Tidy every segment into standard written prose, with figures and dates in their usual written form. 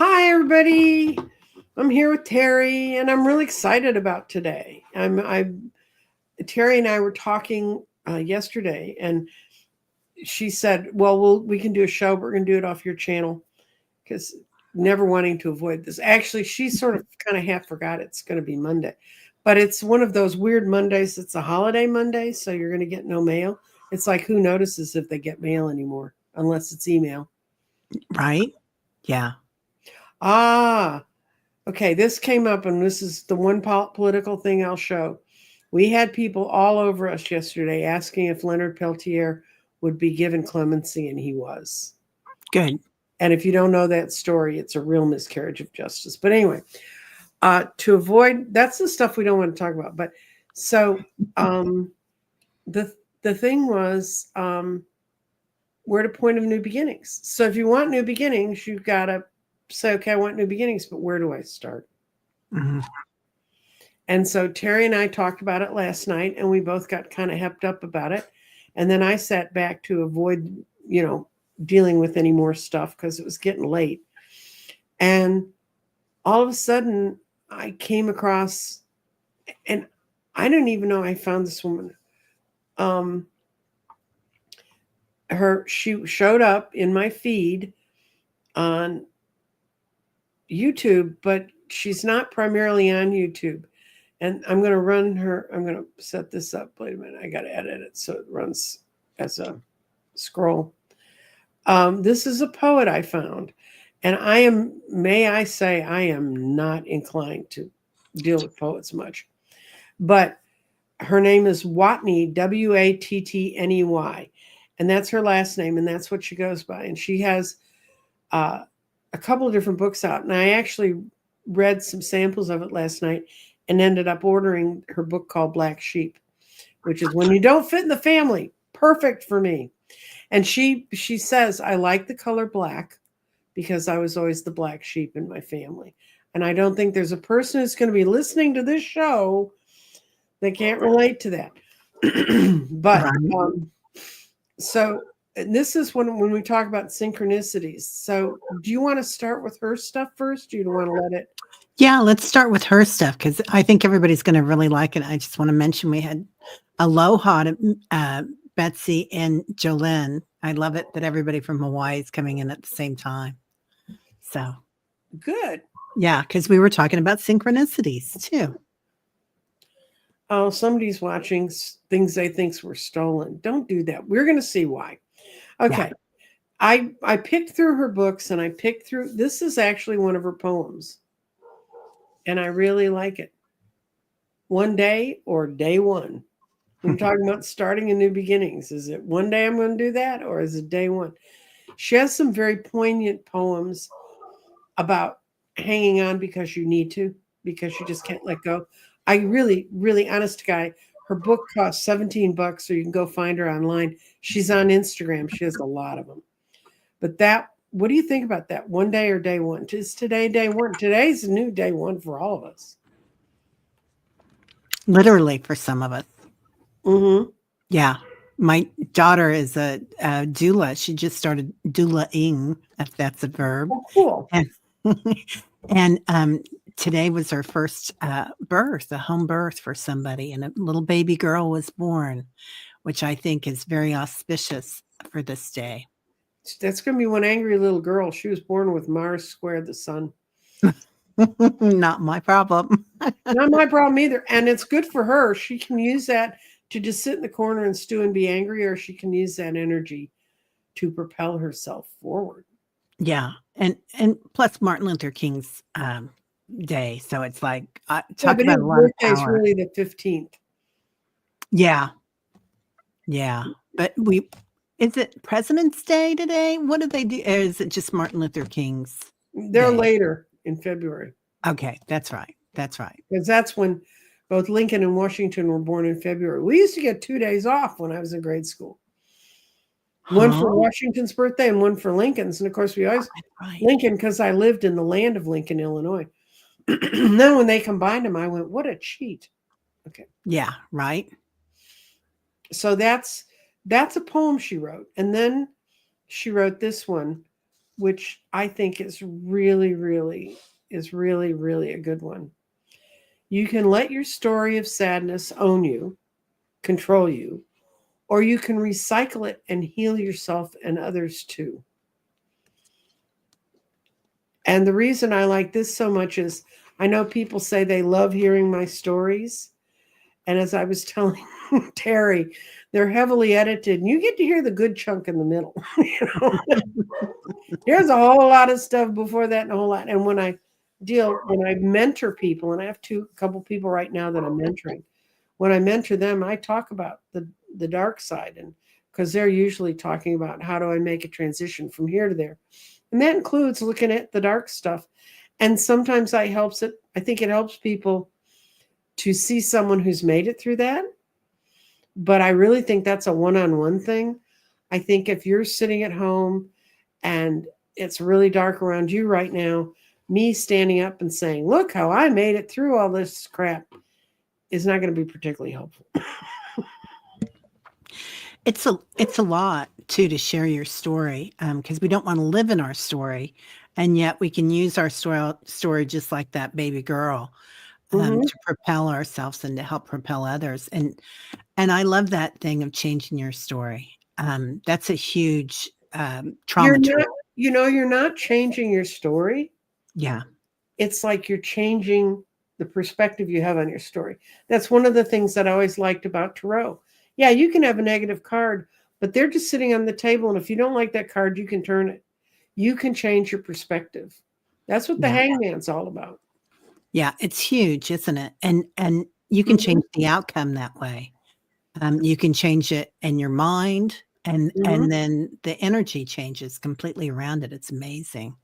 Hi, everybody. I'm here with Teri, and I'm really excited about today. Teri and I were talking yesterday, and she said, "Well, we can do a show. But we're going to do it off your channel because never wanting to avoid this." Actually, she sort of kind of half forgot it's going to be Monday, but it's one of those weird Mondays. It's a holiday Monday, so you're going to get no mail. It's like who notices if they get mail anymore, unless it's email. Right? Yeah. Ah, okay. This came up, and this is the one political thing I'll show. We had people all over us yesterday asking if Leonard Peltier would be given clemency, and he was. Good. And if you don't know that story, it's a real miscarriage of justice. But anyway, to avoid that's the stuff we don't want to talk about. But so the thing was, we're at a point of new beginnings. So if you want new beginnings, you've got to say, okay, I want new beginnings, but where do I start? Mm-hmm. And so Teri and I talked about it last night, and we both got kind of hepped up about it. And then I sat back to avoid, dealing with any more stuff because it was getting late. And all of a sudden, I came across, and I didn't even know I found this woman. She showed up in my feed on YouTube, but she's not primarily on YouTube. And I'm going to set this up. Wait a minute. I got to edit it so it runs as a scroll. This is a poet I found. And may I say, I am not inclined to deal with poets much. But her name is Watney, Wattney. And that's her last name. And that's what she goes by. And she has a couple of different books out. And I actually read some samples of it last night and ended up ordering her book called Black Sheep, which is when you don't fit in the family. Perfect for me. And she says, I like the color black because I was always the black sheep in my family. And I don't think there's a person who's going to be listening to this show that can't relate to that. But so this is when we talk about synchronicities. So do you want to start with her stuff first? Do you want to let it? Yeah, let's start with her stuff because I think everybody's going to really like it. I just want to mention we had aloha to Betsy and Jolene. I love it that everybody from Hawaii is coming in at the same time. So good. Yeah, because we were talking about synchronicities too. Oh, somebody's watching things they think were stolen. Don't do that. We're going to see why. Okay. Yeah. I picked through her books and I picked through, this is actually one of her poems. And I really like it. One day or day one. We're talking about starting a new beginnings. Is it one day I'm going to do that or is it day one? She has some very poignant poems about hanging on because you need to, because you just can't let go. I really, really, honest to God, her book costs $17, so you can go find her online. She's on Instagram. She has a lot of them. But what do you think about that? One day or day one? Is today day one? Today's a new day one for all of us. Literally for some of us. Mm-hmm. Yeah. My daughter is a doula. She just started doula-ing, if that's a verb. Oh, cool. And today was her first birth, a home birth for somebody, and a little baby girl was born, which I think is very auspicious for this day. That's going to be one angry little girl. She was born with Mars squared the sun. Not my problem. Not my problem either. And it's good for her. She can use that to just sit in the corner and stew and be angry, or she can use that energy to propel herself forward. Yeah. And plus Martin Luther King's day. So it's like, talk about a lot of power. His birthday is really the 15th. Yeah. Yeah. But is it President's Day today? What do they do? Or is it just Martin Luther King's They're day? later in February. Okay. That's right. That's right. Because that's when both Lincoln and Washington were born in February. We used to get 2 days off when I was in grade school. One for Washington's birthday and one for Lincoln's. And of course, we always Lincoln, because I lived in the land of Lincoln, Illinois. Then when they combined them, I went, what a cheat. Okay. Yeah, right. So that's a poem she wrote. And then she wrote this one, which I think is really, really a good one. You can let your story of sadness own you, control you, or you can recycle it and heal yourself and others too. And the reason I like this so much is I know people say they love hearing my stories. And as I was telling Teri, they're heavily edited and you get to hear the good chunk in the middle. There's a whole lot of stuff before that and a whole lot. And when I mentor people, and I have a couple people right now that I'm mentoring, when I mentor them, I talk about the dark side, and because they're usually talking about how do I make a transition from here to there. And that includes looking at the dark stuff. And sometimes I think it helps people to see someone who's made it through that. But I really think that's a one-on-one thing. I think if you're sitting at home and it's really dark around you right now, me standing up and saying, look how I made it through all this crap is not going to be particularly helpful. It's a lot too to share your story, because we don't want to live in our story, and yet we can use our story just like that baby girl, to propel ourselves and to help propel others. And I love that thing of changing your story. That's a huge trauma. You're not changing your story. Yeah. It's like you're changing the perspective you have on your story. That's one of the things that I always liked about tarot. Yeah, you can have a negative card, but they're just sitting on the table. And if you don't like that card, you can turn it. You can change your perspective. That's what the hangman's all about. Yeah, it's huge, isn't it? And you can change the outcome that way. You can change it in your mind, and then the energy changes completely around it. It's amazing.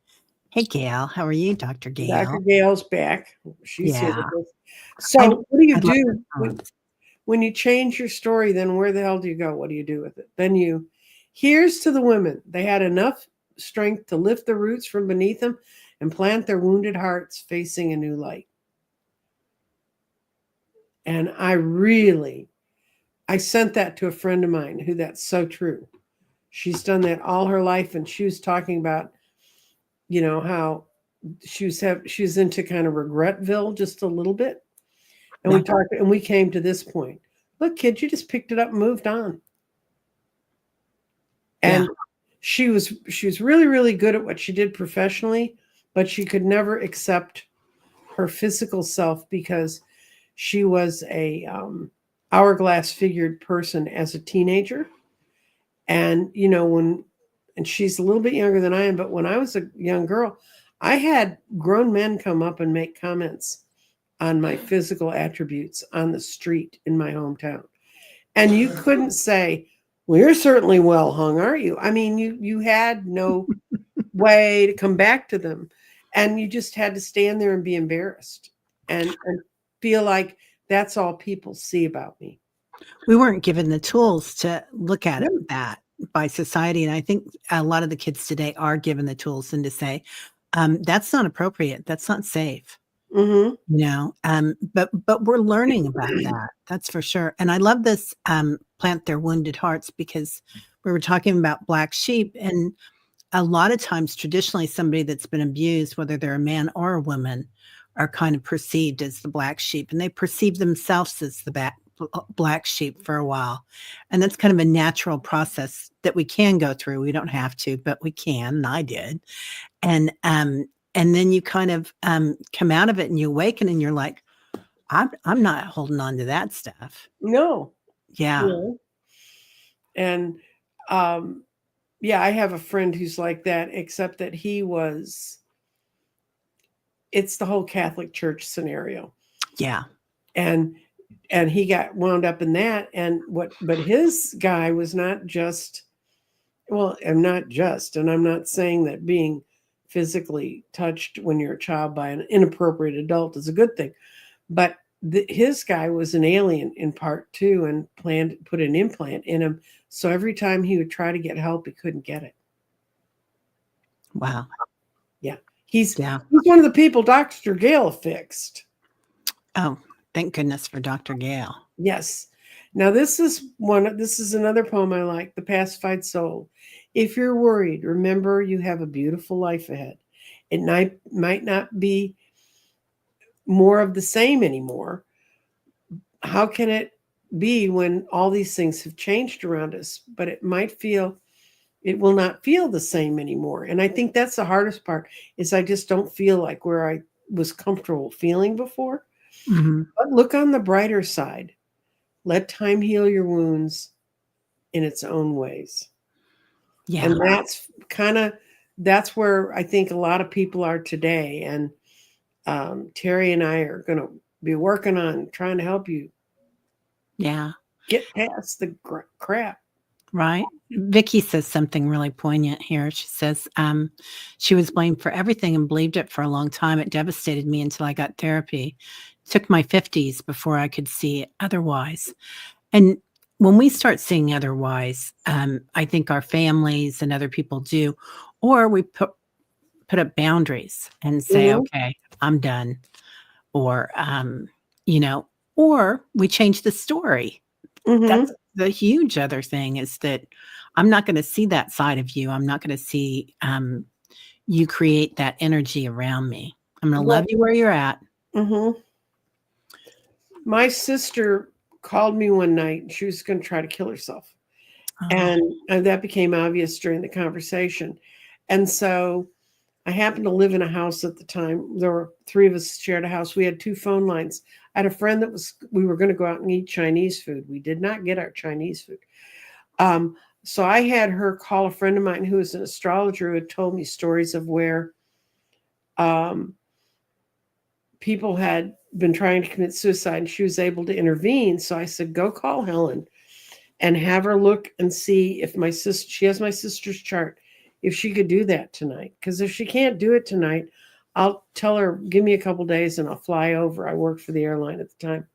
Hey, Gail, how are you, Dr. Gail? Dr. Gail's back. She's here with us. So what do you do when you change your story? Then where the hell do you go? What do you do with it? Then here's to the women. They had enough strength to lift the roots from beneath them and plant their wounded hearts facing a new light. And I sent that to a friend of mine who that's so true. She's done that all her life. And she was talking about, how she was into kind of regretville just a little bit. And we talked, and we came to this point. Look, kid, you just picked it up and moved on. And she was really, really good at what she did professionally, but she could never accept her physical self because she was a hourglass figured person as a teenager. And, and she's a little bit younger than I am, but when I was a young girl, I had grown men come up and make comments on my physical attributes on the street in my hometown. And you couldn't say, well, you're certainly well hung, aren't you? I mean, you had no way to come back to them. And you just had to stand there and be embarrassed and feel like that's all people see about me. We weren't given the tools to look at that by society. And I think a lot of the kids today are given the tools and to say, that's not appropriate. That's not safe. But we're learning about that. That's for sure. And I love this plant their wounded hearts, because we were talking about black sheep, and a lot of times traditionally somebody that's been abused, whether they're a man or a woman, are kind of perceived as the black sheep, and they perceive themselves as the black sheep for a while. And that's kind of a natural process that we can go through. We don't have to, but we can, and I did. And then you kind of come out of it and you awaken and you're like, I'm not holding on to that stuff. No. Yeah. And I have a friend who's like that, except that it's the whole Catholic Church scenario. Yeah. And he got wound up in that. But his guy was not just, and I'm not saying that being physically touched when you're a child by an inappropriate adult is a good thing, but his guy was an alien in part too, and put an implant in him. So every time he would try to get help, he couldn't get it. Wow. Yeah. He's one of the people Dr. Gail fixed. Oh, thank goodness for Dr. Gail. Yes. Now this is another poem I like, The Pacified Soul. If you're worried, remember you have a beautiful life ahead. It might not be more of the same anymore. How can it be when all these things have changed around us? But it will not feel the same anymore. And I think that's the hardest part is I just don't feel like where I was comfortable feeling before. Hmm. But look on the brighter side. Let time heal your wounds in its own ways. Yeah. And that's where I think a lot of people are today. And Teri and I are going to be working on trying to help you Yeah. get past the crap. Right. Vicky says something really poignant here. She says, she was blamed for everything and believed it for a long time. It devastated me until I got therapy. It took my 50s before I could see it otherwise. And when we start seeing otherwise, I think our families and other people do, or we put up boundaries and say, Hmm. okay, I'm done. Or, you know, or we change the story. Hmm. That's the huge other thing is that I'm not gonna see that side of you. I'm not gonna see, you create that energy around me. I'm gonna love Well, you where you're at. hmm my sister called me one night and she was going to try to kill herself. Oh, And that became obvious during the conversation. And so I happened to live in a house at the time. There were three of us shared a house. We had two phone lines. I had a friend we were going to go out and eat Chinese food. We did not get our Chinese food. So I had her call a friend of mine who was an astrologer who had told me stories of where um, people had been trying to commit suicide and she was able to intervene. So I said, go call Helen and have her look and see if she has my sister's chart, if she could do that tonight. Because if she can't do it tonight, I'll tell her, give me a couple days and I'll fly over. I worked for the airline at the time.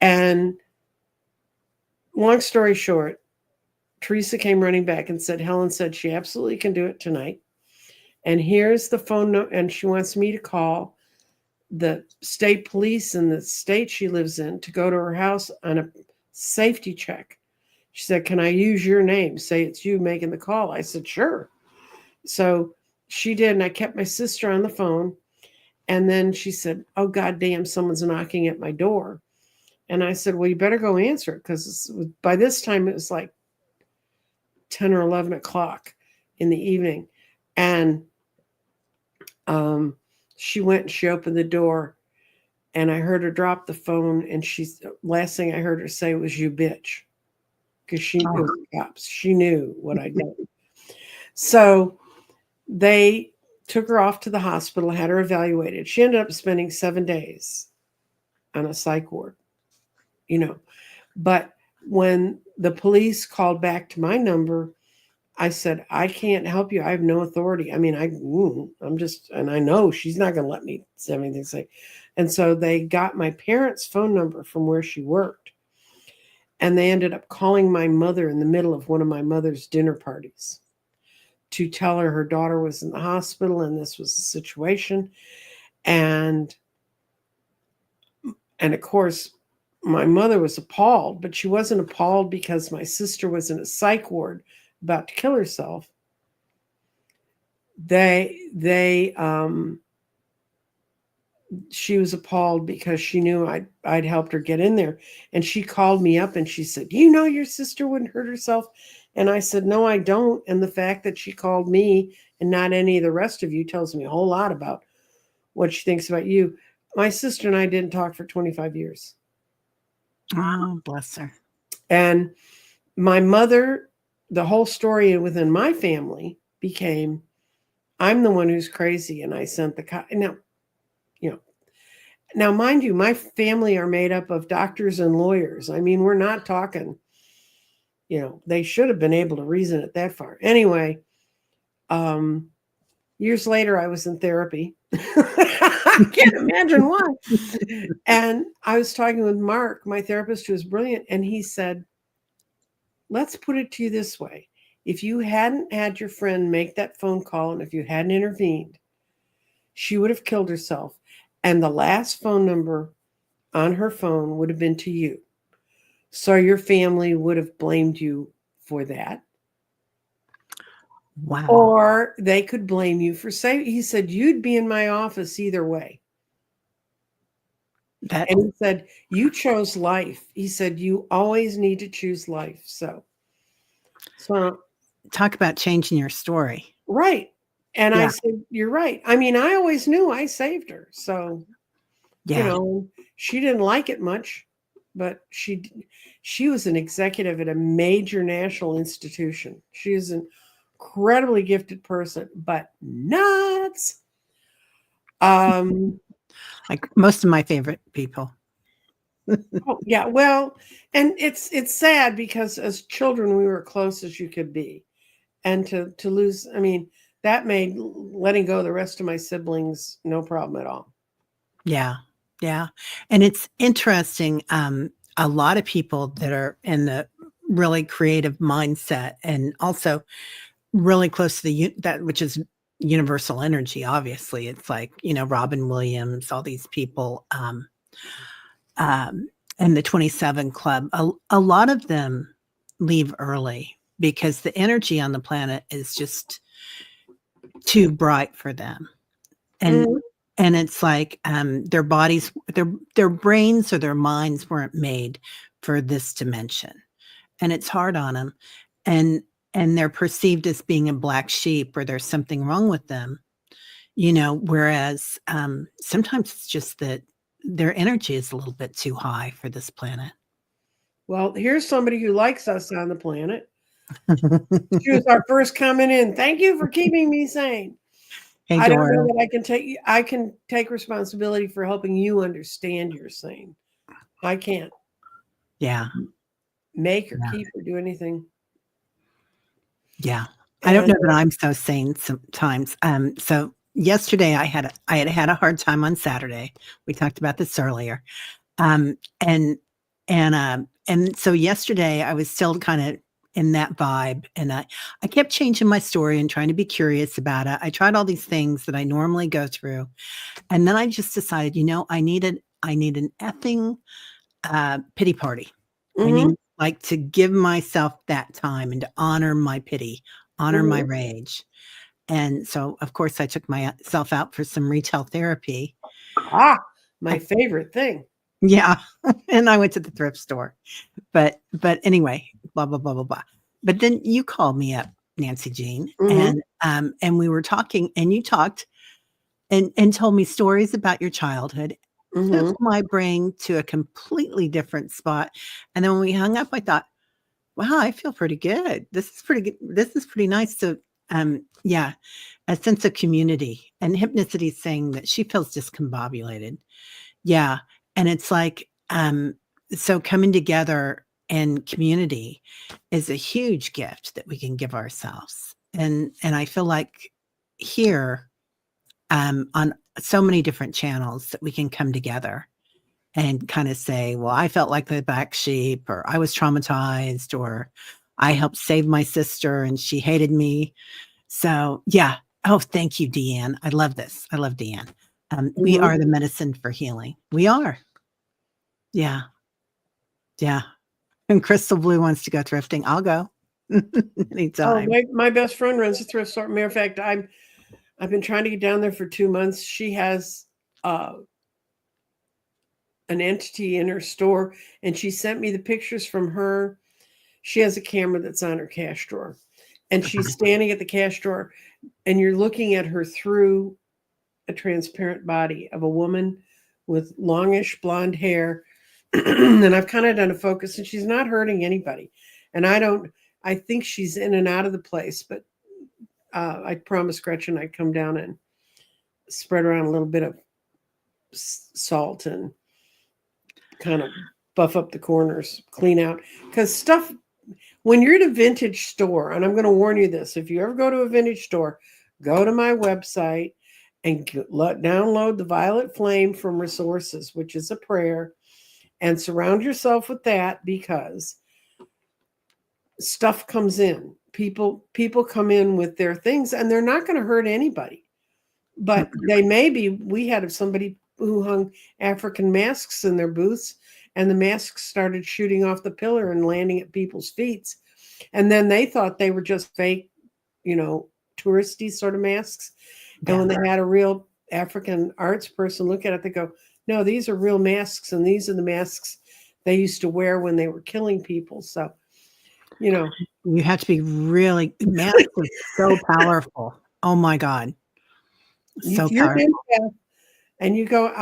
And long story short, Teresa came running back and said, Helen said she absolutely can do it tonight. And here's the phone number. And she wants me to call the state police in the state she lives in to go to her house on a safety check. She said, can I use your name? Say it's you making the call. I said, sure. So she did. And I kept my sister on the phone. And then she said, oh, God damn, someone's knocking at my door. And I said, well, you better go answer it. Because by this time it was like 10 or 11 o'clock in the evening. And she went and she opened the door. And I heard her drop the phone. And last thing I heard her say was, you bitch. Because it oh, was the cops. She knew what I'd done. So they took her off to the hospital, had her evaluated. She ended up spending 7 days on a psych ward, you know. But when the police called back to my number, I said, I can't help you. I have no authority. I mean, I'm just, and I know she's not going to let me say anything to say. And so they got my parents' phone number from where she worked. And they ended up calling my mother in the middle of one of my mother's dinner parties to tell her daughter was in the hospital and this was the situation. And of course, my mother was appalled, but she wasn't appalled because my sister was in a psych ward about to kill herself. She was appalled because she knew I'd helped her get in there. And she called me up and she said, you know, your sister wouldn't hurt herself. And I said, no, I don't. And the fact that she called me and not any of the rest of you tells me a whole lot about what she thinks about you. My sister and I didn't talk for 25 years. oh, bless her. And my mother, the whole story within my family became, I'm the one who's crazy. And I sent now, you know, now, mind you, my family are made up of doctors and lawyers. I mean, we're not talking, they should have been able to reason it that far. Anyway, years later, I was in therapy. I can't imagine why. And I was talking with Mark, my therapist, who was brilliant. And he said, let's put it to you this way. If you hadn't had your friend make that phone call and if you hadn't intervened, she would have killed herself. And the last phone number on her phone would have been to you. So your family would have blamed you for that. Wow. Or they could blame you for saying, he said, you'd be in my office either way. That And he said, you chose life. He said, you always need to choose life. So talk about changing your story. right. And I Yeah. said, you're right. I mean, I always knew I saved her. So, you Yeah. know, she didn't like it much, but she was an executive at a major national institution. She is an incredibly gifted person, but nuts. Like most of my favorite people. Oh, yeah, well, and it's sad because as children we were close as you could be, and to lose, I mean, that made letting go of the rest of my siblings no problem at all. Yeah. Yeah. And it's interesting. A lot of people that are in the really creative mindset and also really close to that, which is universal energy. Obviously, it's like, Robin Williams, all these people, and the 27 Club, a lot of them leave early because the energy on the planet is just too bright for them. And Mhm. and it's like their bodies, their brains or their minds weren't made for this dimension, and it's hard on them, and they're perceived as being a black sheep or there's something wrong with them, whereas sometimes it's just that their energy is a little bit too high for this planet. Well, here's somebody who likes us on the planet. She was our first comment in. Thank you for keeping me sane. Hey, I don't know Dora. that I can take responsibility for helping you understand you're sane. I can't Yeah. make or Yeah. keep or do anything. Yeah. I don't And know that I'm so sane sometimes. So yesterday I had a hard time on Saturday. We talked about this earlier. Um, and and so yesterday I was still kind of in that vibe, and I kept changing my story and trying to be curious about it. I tried all these things that I normally go through, and then I just decided, I need an effing pity party. I mhm, need like to give myself that time and to honor my pity, honor my mhm. rage. And so, of course, I took myself out for some retail therapy. My favorite thing. Yeah. And I went to the thrift store. But anyway, blah, blah, blah, blah, blah. But then you called me up, Nancy Jean, Mhm, and we were talking, and you talked and told me stories about your childhood, took mhm. my brain to a completely different spot. And then when we hung up, I thought, wow, I feel pretty good. This is pretty good. This is pretty nice to, yeah, a sense of community. And Hypnicity is saying that she feels discombobulated. Yeah. And it's like, so coming together in community is a huge gift that we can give ourselves. And I feel like here, on so many different channels that we can come together and kind of say, well, I felt like the black sheep, or I was traumatized, or I helped save my sister and she hated me. So, yeah. Oh, thank you, Deanne. I love this. I love Deanne. We Mhm. are the medicine for healing. We are. Yeah. Yeah. And Crystal Blue wants to go thrifting. I'll go Oh, anytime. my best friend runs a thrift store. Matter of fact, I've been trying to get down there for 2 months. She has an entity in her store, and she sent me the pictures from her. She has a camera that's on her cash drawer, and she's standing at the cash drawer, and you're looking at her through a transparent body of a woman with longish blonde hair. And I've kind of done a focus, and she's not hurting anybody. And I think she's in and out of the place, but I promised Gretchen I'd come down and spread around a little bit of salt and kind of buff up the corners, clean out. Because stuff, when you're at a vintage store, and I'm going to warn you this, if you ever go to a vintage store, go to my website and download the Violet Flame from Resources, which is a prayer, and surround yourself with that, because stuff comes in. People come in with their things, and they're not going to hurt anybody. But they may be. We had somebody who hung African masks in their booths, and the masks started shooting off the pillar and landing at people's feet. And then they thought they were just fake, touristy sort of masks. And when they had a real African arts person look at it, they go, no, these are real masks, and these are the masks they used to wear when they were killing people. So, you have to be really, masks are so powerful. Oh my God. So if you're powerful. empath and you go,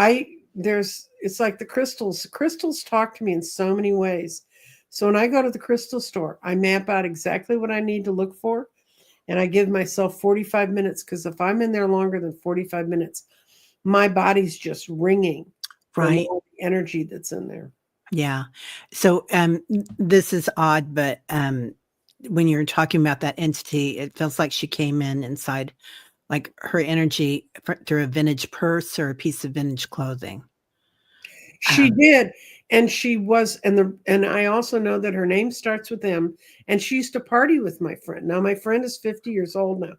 it's like the crystals. Crystals talk to me in so many ways. So when I go to the crystal store, I map out exactly what I need to look for. And I give myself 45 minutes, because if I'm in there longer than 45 minutes, my body's just ringing from all the energy that's in there. Yeah. So this is odd, but when you're talking about that entity, it feels like she came in inside, like her energy through a vintage purse or a piece of vintage clothing. She did. And she was, and I also know that her name starts with M, and she used to party with my friend. Now my friend is 50 years old now,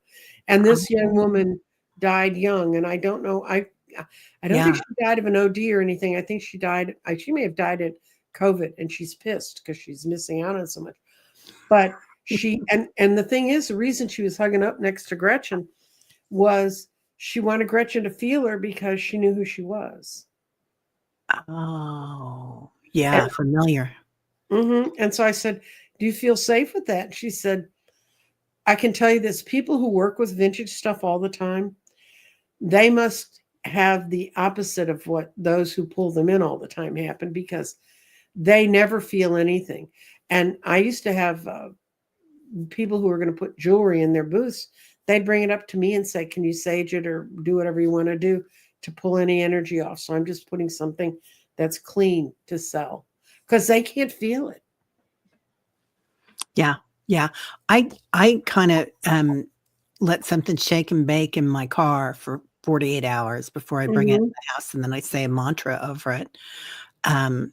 and this young woman died young, and I don't know, I don't think she died of an OD or anything. I think she may have died of COVID, and she's pissed because she's missing out on so much. But she, and the thing is, the reason she was hugging up next to Gretchen was she wanted Gretchen to feel her because she knew who she was. Oh, yeah, familiar. And so I said, do you feel safe with that? She said, I can tell you this, people who work with vintage stuff all the time, they must have the opposite of what those who pull them in all the time happen, because they never feel anything. And I used to have people who were going to put jewelry in their booths. They'd bring it up to me and say, can you sage it or do whatever you want to do to pull any energy off? So I'm just putting something that's clean to sell, because they can't feel it. Yeah. Yeah. I kind of let something shake and bake in my car for 48 hours before I bring it to the house, and then I say a mantra over it. And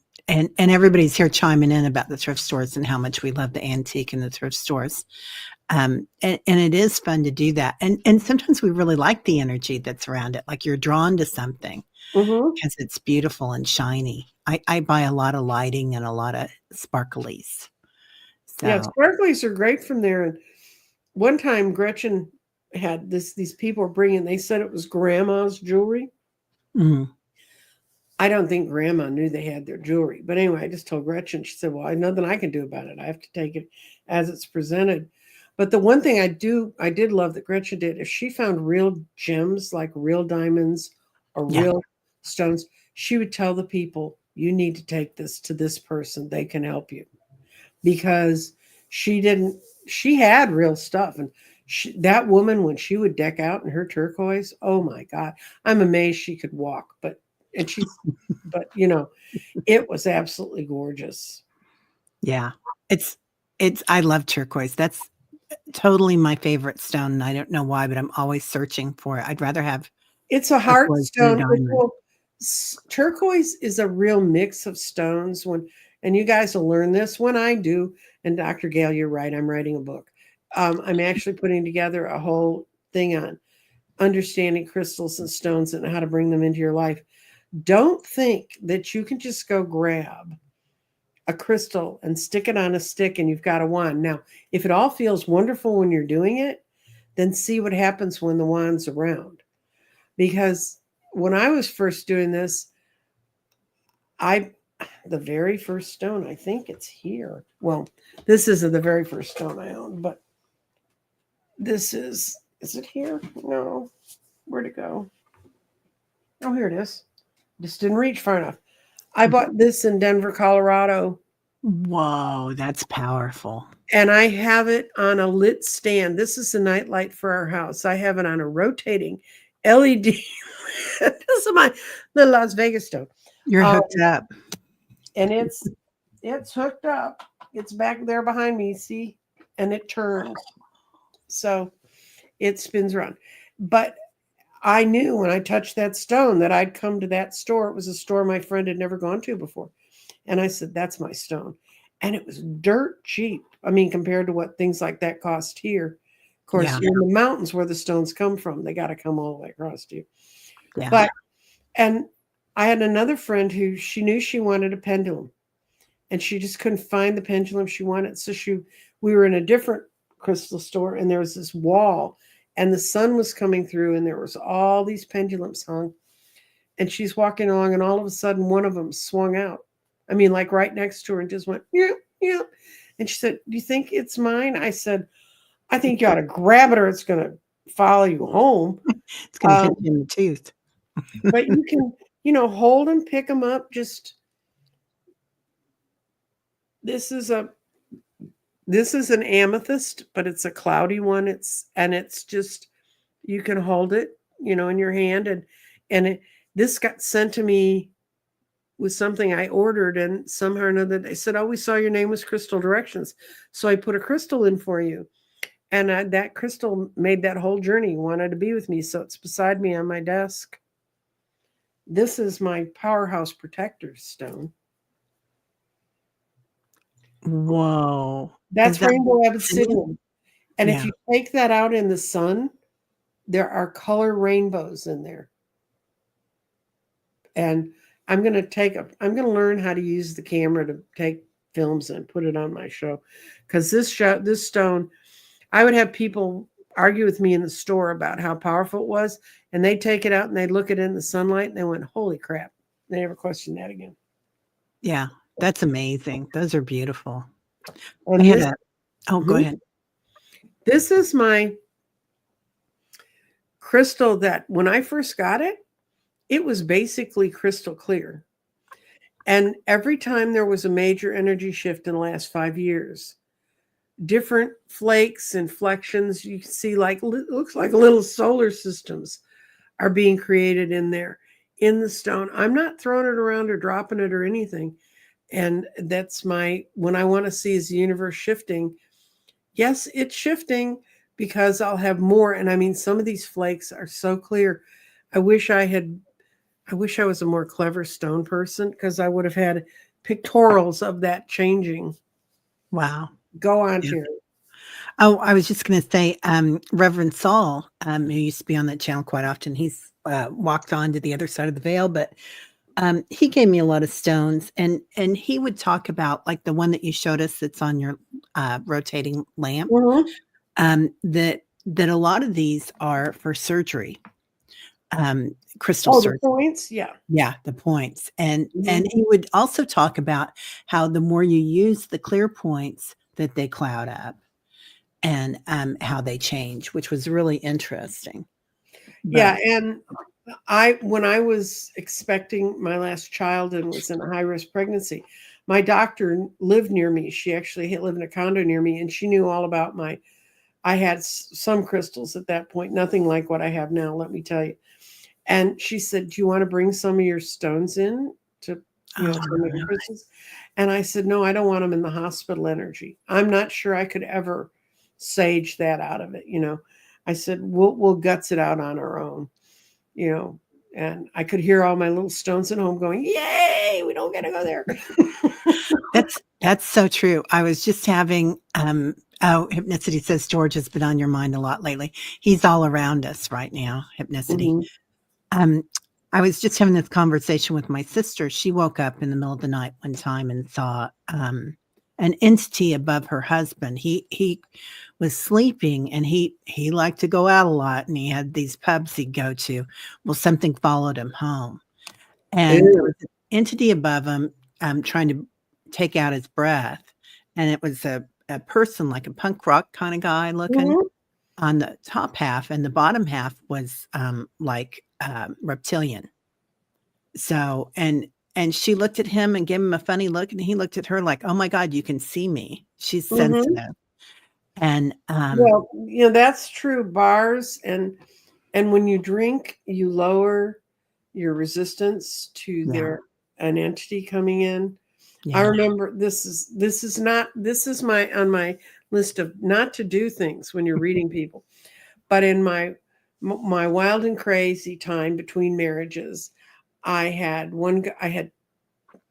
everybody's here chiming in about the thrift stores and how much we love the antique in the thrift stores. And it is fun to do that. And sometimes we really like the energy that's around it. Like you're drawn to something because it's beautiful and shiny. I buy a lot of lighting and a lot of sparklies. So. Yeah, sparklies are great from there. And one time Gretchen had these people were bringing, they said it was grandma's jewelry. I don't think grandma knew they had their jewelry. But anyway, I just told Gretchen, she said, well, I know nothing I can do about it. I have to take it as it's presented. But the one thing I did love that Gretchen did, if she found real gems, like real diamonds or real stones, she would tell the people, you need to take this to this person. They can help you. Because she had real stuff. And that woman, when she would deck out in her turquoise, oh my God, I'm amazed she could walk. But it was absolutely gorgeous. Yeah, I love turquoise. That's totally my favorite stone. And I don't know why, but I'm always searching for it. I'd rather have. It's a heart stone. Well, turquoise is a real mix of stones. And you guys will learn this when I do. And Dr. Gail, you're right. I'm writing a book. I'm actually putting together a whole thing on understanding crystals and stones and how to bring them into your life. Don't think that you can just go grab a crystal and stick it on a stick and you've got a wand. Now, if it all feels wonderful when you're doing it, then see what happens when the wand's around. Because when I was first doing this, the very first stone, I think it's here. Well, this isn't the very first stone I owned, but this is it here? No. Where'd it go? Oh, here it is. Just didn't reach far enough. I bought this in Denver, Colorado. Whoa, that's powerful. And I have it on a lit stand. This is a nightlight for our house. I have it on a rotating LED. This is the Las Vegas stone. You're hooked up. And it's hooked up. It's back there behind me, see? And it turns. So it spins around. But I knew when I touched that stone that I'd come to that store. It was a store my friend had never gone to before. And I said, that's my stone. And it was dirt cheap. I mean, compared to what things like that cost here. Of course, you're in the mountains where the stones come from. They got to come all the way across to you. Yeah. And I had another friend who she knew she wanted a pendulum. and she just couldn't find the pendulum she wanted. So we were in a different crystal store, and there was this wall, and the sun was coming through, and there was all these pendulums hung. And she's walking along, and all of a sudden, one of them swung out. I mean, like right next to her, and just went, yeah, yeah. And she said, "Do you think it's mine?" I said, "I think you ought to grab it, or it's going to follow you home." It's going to hit you in the tooth. But you can, hold them, pick them up. Just this is an amethyst, but it's a cloudy one. It's just, you can hold it, in your hand, and this got sent to me with something I ordered, and somehow or another they said, "Oh, we saw your name was Crystal Directions, so I put a crystal in for you." And that crystal made that whole journey, wanted to be with me, so it's beside me on my desk. This is my powerhouse protector stone. Whoa. That's rainbow obsidian. And Yeah. if you take that out in the sun, there are color rainbows in there. And I'm going to learn how to use the camera to take films and put it on my show. Because this stone, I would have people argue with me in the store about how powerful it was, and they'd take it out and they'd look at it in the sunlight and they went, "Holy crap." They never questioned that again. Yeah, that's amazing. Those are beautiful. And go ahead. This is my crystal that when I first got it, it was basically crystal clear. And every time there was a major energy shift in the last 5 years, different flakes, inflections, you can see looks like little solar systems are being created in there, in the stone. I'm not throwing it around or dropping it or anything. And that's when I want to see is the universe shifting. Yes, it's shifting because I'll have more. And I mean, some of these flakes are so clear. I wish I was a more clever stone person, because I would have had pictorials of that changing. Wow. Go on, Yeah. Teri. Oh, I was just going to say, Reverend Saul, who used to be on that channel quite often, he's walked on to the other side of the veil, but he gave me a lot of stones, and he would talk about, like the one that you showed us that's on your rotating lamp, that a lot of these are for surgery, crystal surgery. The points, yeah, the points, and he would also talk about how the more you use the clear points, that they cloud up, and how they change, which was really interesting. Yeah, and when I was expecting my last child and was in a high-risk pregnancy, my doctor lived near me. She actually lived in a condo near me, and she knew all about I had some crystals at that point, nothing like what I have now, let me tell you. And she said, "Do you want to bring some of your stones in to, crystals?" And I said, "No, I don't want them in the hospital energy. I'm not sure I could ever sage that out of it." I said, we'll guts it out on our own, and I could hear all my little stones at home going, "Yay, we don't got to go there." That's so true. I was just having, Hypnicity says George has been on your mind a lot lately. He's all around us right now, Hypnicity. I was just having this conversation with my sister. She woke up in the middle of the night one time and saw an entity above her husband. He was sleeping, and he liked to go out a lot, and he had these pubs he'd go to. Well, something followed him home, and there was an entity above him trying to take out his breath, and it was a person, like a punk rock kind of guy looking, on the top half, and the bottom half was like reptilian. So, and she looked at him and gave him a funny look, and he looked at her like, "Oh my God, you can see me." She's sensitive. And well, that's true. Bars and when you drink, you lower your resistance to an entity coming in. I remember this is on my list of not to do things when you're reading people. But in my wild and crazy time between marriages, I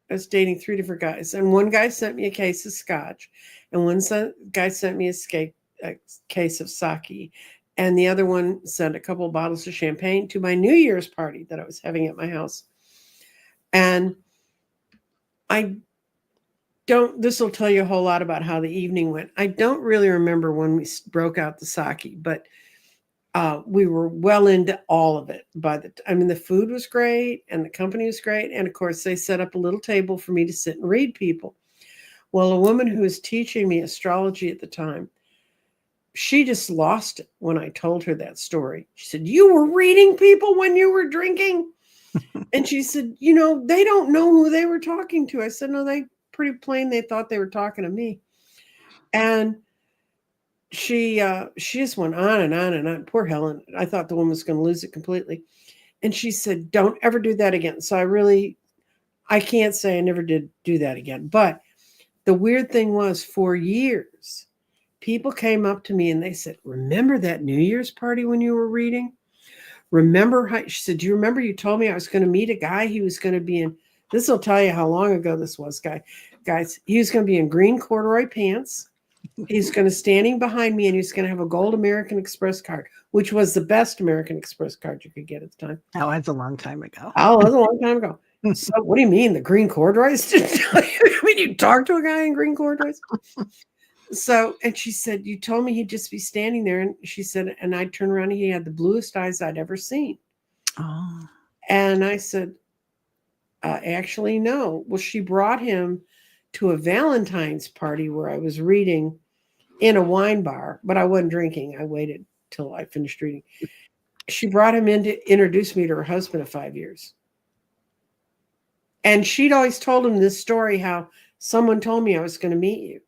was dating 3 different guys, and one guy sent me a case of scotch, and one guy sent me a case of sake, and the other one sent a couple of bottles of champagne to my New Year's party that I was having at my house. And don't, this will tell you a whole lot about how the evening went. I don't really remember when we broke out the sake, but we were well into all of it I mean, the food was great and the company was great. And of course, they set up a little table for me to sit and read people. Well, a woman who was teaching me astrology at the time, she just lost it when I told her that story. She said, "You were reading people when you were drinking?" And she said, "They don't know who they were talking to." I said, "No, they pretty plain. They thought they were talking to me." And she just went on and on and on. Poor Helen. I thought the woman was going to lose it completely. And she said, "Don't ever do that again." So I can't say I never did do that again. But the weird thing was, for years, people came up to me and they said, "Remember that New Year's party when you were reading? Remember how," she said, "Do you remember you told me I was going to meet a guy? He was going to be in," this will tell you how long ago this was, guys. He was going to be in green corduroy pants. He's going to standing behind me and he's going to have a gold American Express card, which was the best American Express card you could get at the time. Oh, that's a long time ago. Oh, that was a long time ago. So what do you mean the green corduroys? I mean, you talk to a guy in green corduroys? So, and she said, "You told me he'd just be standing there." And she said, and I'd turn around and he had the bluest eyes I'd ever seen. Oh. And I said, "Actually, no." Well, she brought him to a Valentine's party where I was reading in a wine bar, but I wasn't drinking. I waited till I finished reading. She brought him in to introduce me to her husband of 5 years. And she'd always told him this story, how someone told me I was going to meet you.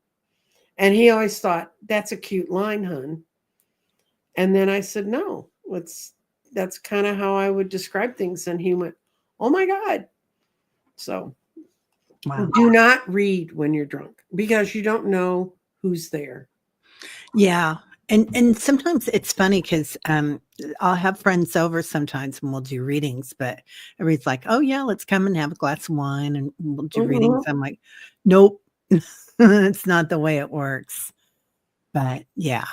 And he always thought, "That's a cute line, hun." And then I said, "No, that's kind of how I would describe things." And he went, "Oh my God." So Wow. do not read when you're drunk because you don't know who's there. Yeah. And sometimes it's funny because I'll have friends over sometimes and we'll do readings, but everybody's like, "Oh yeah, let's come and have a glass of wine and we'll do readings." I'm like, "Nope, it's not the way it works." But yeah,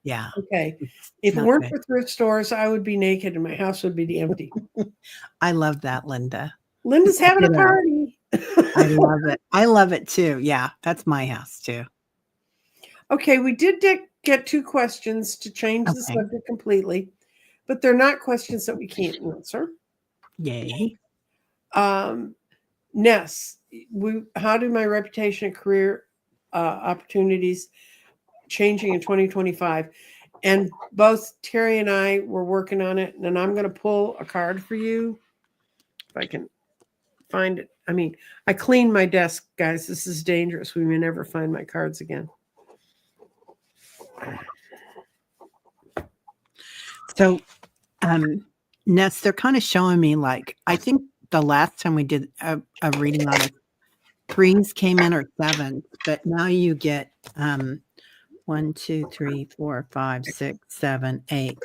yeah. Okay. It's If it not weren't good. for thrift stores, I would be naked and my house would be empty. I love that, Linda. Linda's having a Ditto. party. I love it. I love it too. Yeah, that's my house too. Okay, we did get 2 questions to change the Okay. subject completely, but they're not questions that we can't answer. Yay. Ness, how do my reputation and career opportunities changing in 2025? And both Teri and I were working on it, and I'm going to pull a card for you if I can find it. I mean, I cleaned my desk, guys. This is dangerous. We may never find my cards again. So, Ness, they're kind of showing me like, I think the last time we did a reading on it, 3s came in or 7s, but now you get 1, 2, 3, 4, 5, 6, 7, 8,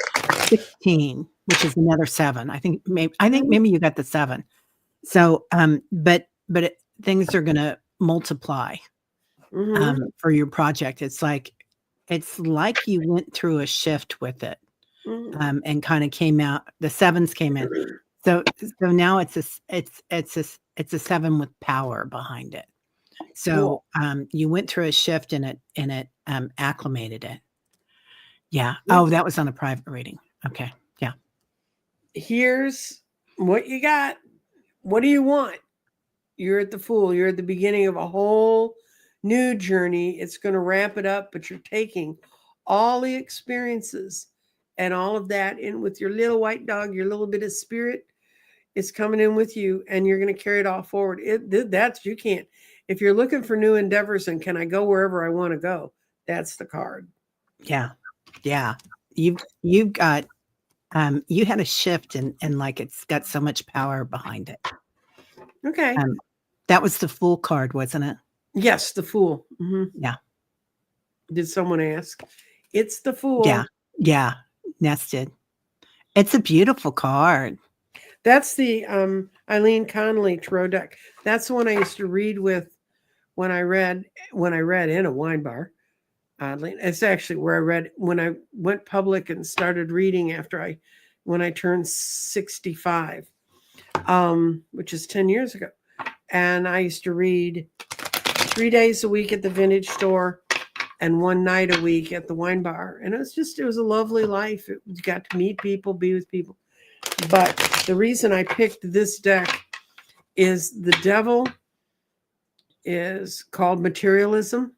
16, which is another 7. I think maybe you got the 7. So, but things are going to multiply for your project. It's like you went through a shift with it. And kind of came out. The 7s came in, so now it's a 7 with power behind it. So you went through a shift in it acclimated it. Yeah. Oh, that was on a private reading. Okay. Yeah. Here's what you got. What do you want? You're at the Fool. You're at the beginning of a whole new journey. It's going to wrap it up, but you're taking all the experiences and all of that in with your little white dog, your little bit of spirit is coming in with you, and you're going to carry it all forward. That's, you can't, if you're looking for new endeavors and can I go wherever I want to go, that's the card. Yeah. Yeah. You've got, you had a shift and like, it's got so much power behind it. Okay. That was the Fool card, wasn't it? Yes. The Fool. Yeah. Did someone ask? It's the Fool. Yeah. Yeah. Nested. It's a beautiful card. That's the Eileen Connolly tarot deck. That's the one I used to read with when I read in a wine bar. Oddly, it's actually where I read when I went public and started reading when I turned 65, which is 10 years ago. And I used to read 3 days a week at the vintage store and 1 night a week at the wine bar. And it was a lovely life. You got to meet people, be with people. But the reason I picked this deck is the devil is called materialism,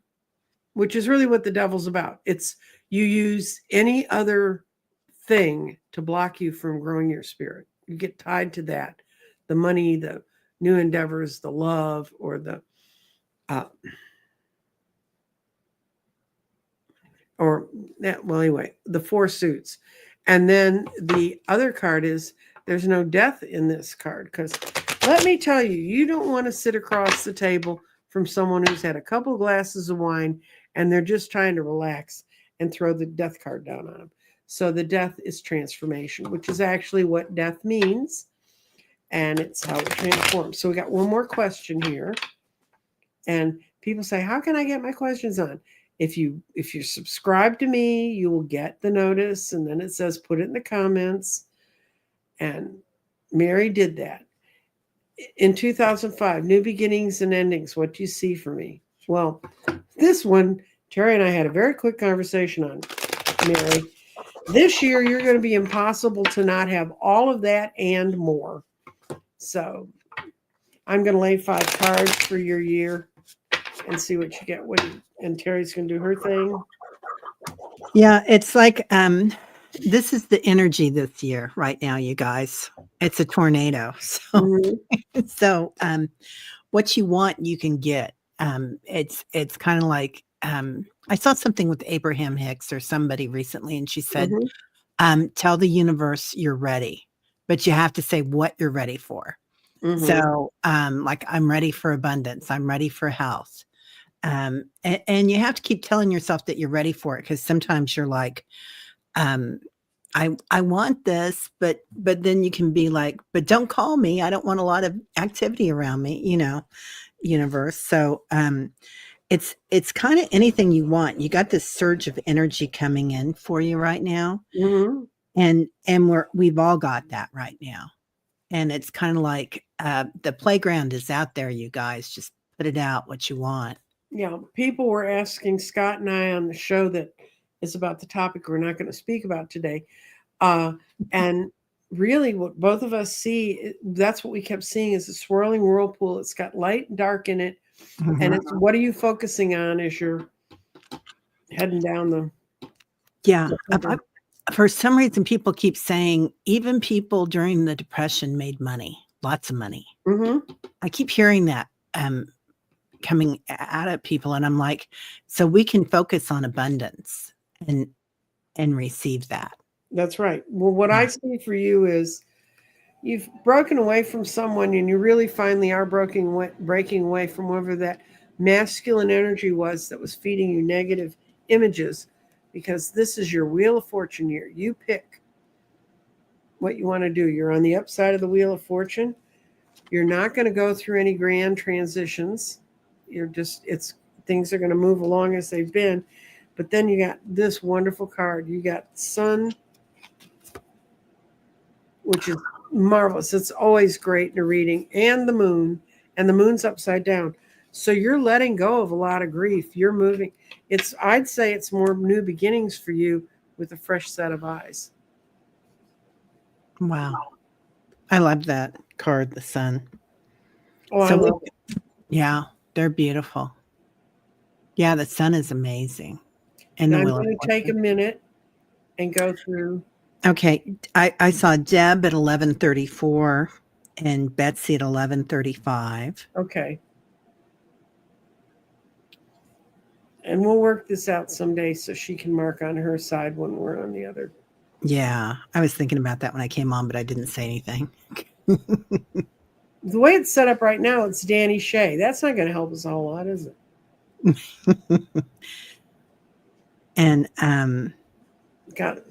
which is really what the devil's about. It's you use any other thing to block you from growing your spirit. You get tied to that. The money, the new endeavors, the love, or the the 4 suits. And then the other card is there's no death in this card, because let me tell you, you don't want to sit across the table from someone who's had a couple glasses of wine and they're just trying to relax and throw the death card down on them. So the death is transformation, which is actually what death means. And it's how it transforms. So we got one more question here. And people say, how can I get my questions on? If you subscribe to me, you will get the notice. And then it says, put it in the comments. And Mary did that. In 2005, new beginnings and endings. What do you see for me? Well, this one, Teri and I had a very quick conversation on, Mary. This year, you're going to be impossible to not have all of that and more. So I'm going to lay 5 cards for your year and see what you get. And Teri's going to do her thing. Yeah, it's like this is the energy this year right now, you guys. It's a tornado. So what you want, you can get. It's kind of like I saw something with Abraham Hicks or somebody recently, and she said, tell the universe you're ready, but you have to say what you're ready for. So like, I'm ready for abundance. I'm ready for health. And you have to keep telling yourself that you're ready for it, because sometimes you're like, I want this, but then you can be like, but don't call me. I don't want a lot of activity around me, universe. So it's kind of anything you want. You got this surge of energy coming in for you right now. And we've all got that right now. And it's kind of like the playground is out there, you guys. Just put it out what you want. Yeah, people were asking Scott and I on the show that is about the topic we're not going to speak about today. And really what both of us see, that's what we kept seeing, is a swirling whirlpool. It's got light and dark in it. And it's, what are you focusing on as you're heading down the... Yeah. For some reason, people keep saying even people during the Depression made money, lots of money. I keep hearing that coming out at people. And I'm like, so we can focus on abundance and receive that. That's right. Well, what I see for you is you've broken away from someone, and you really finally are breaking away from whatever that masculine energy was that was feeding you negative images, because this is your Wheel of Fortune year. You pick what you want to do. You're on the upside of the Wheel of Fortune. You're not going to go through any grand transitions. Things are going to move along as they've been. But then you got this wonderful card. You got Sun, which is marvelous. It's always great in a reading, and the moon's upside down. So you're letting go of a lot of grief. You're moving. I'd say it's more new beginnings for you with a fresh set of eyes. Wow. I love that card, the Sun. Oh, so I love it. Yeah, they're beautiful. Yeah, the Sun is amazing. And I'm going to take a minute and go through. Okay. I saw Deb at 11:34 and Betsy at 11:35. Okay. And we'll work this out someday so she can mark on her side when we're on the other. Yeah. I was thinking about that when I came on, but I didn't say anything. The way it's set up right now, it's Danny Shea. That's not going to help us a whole lot, is it? And got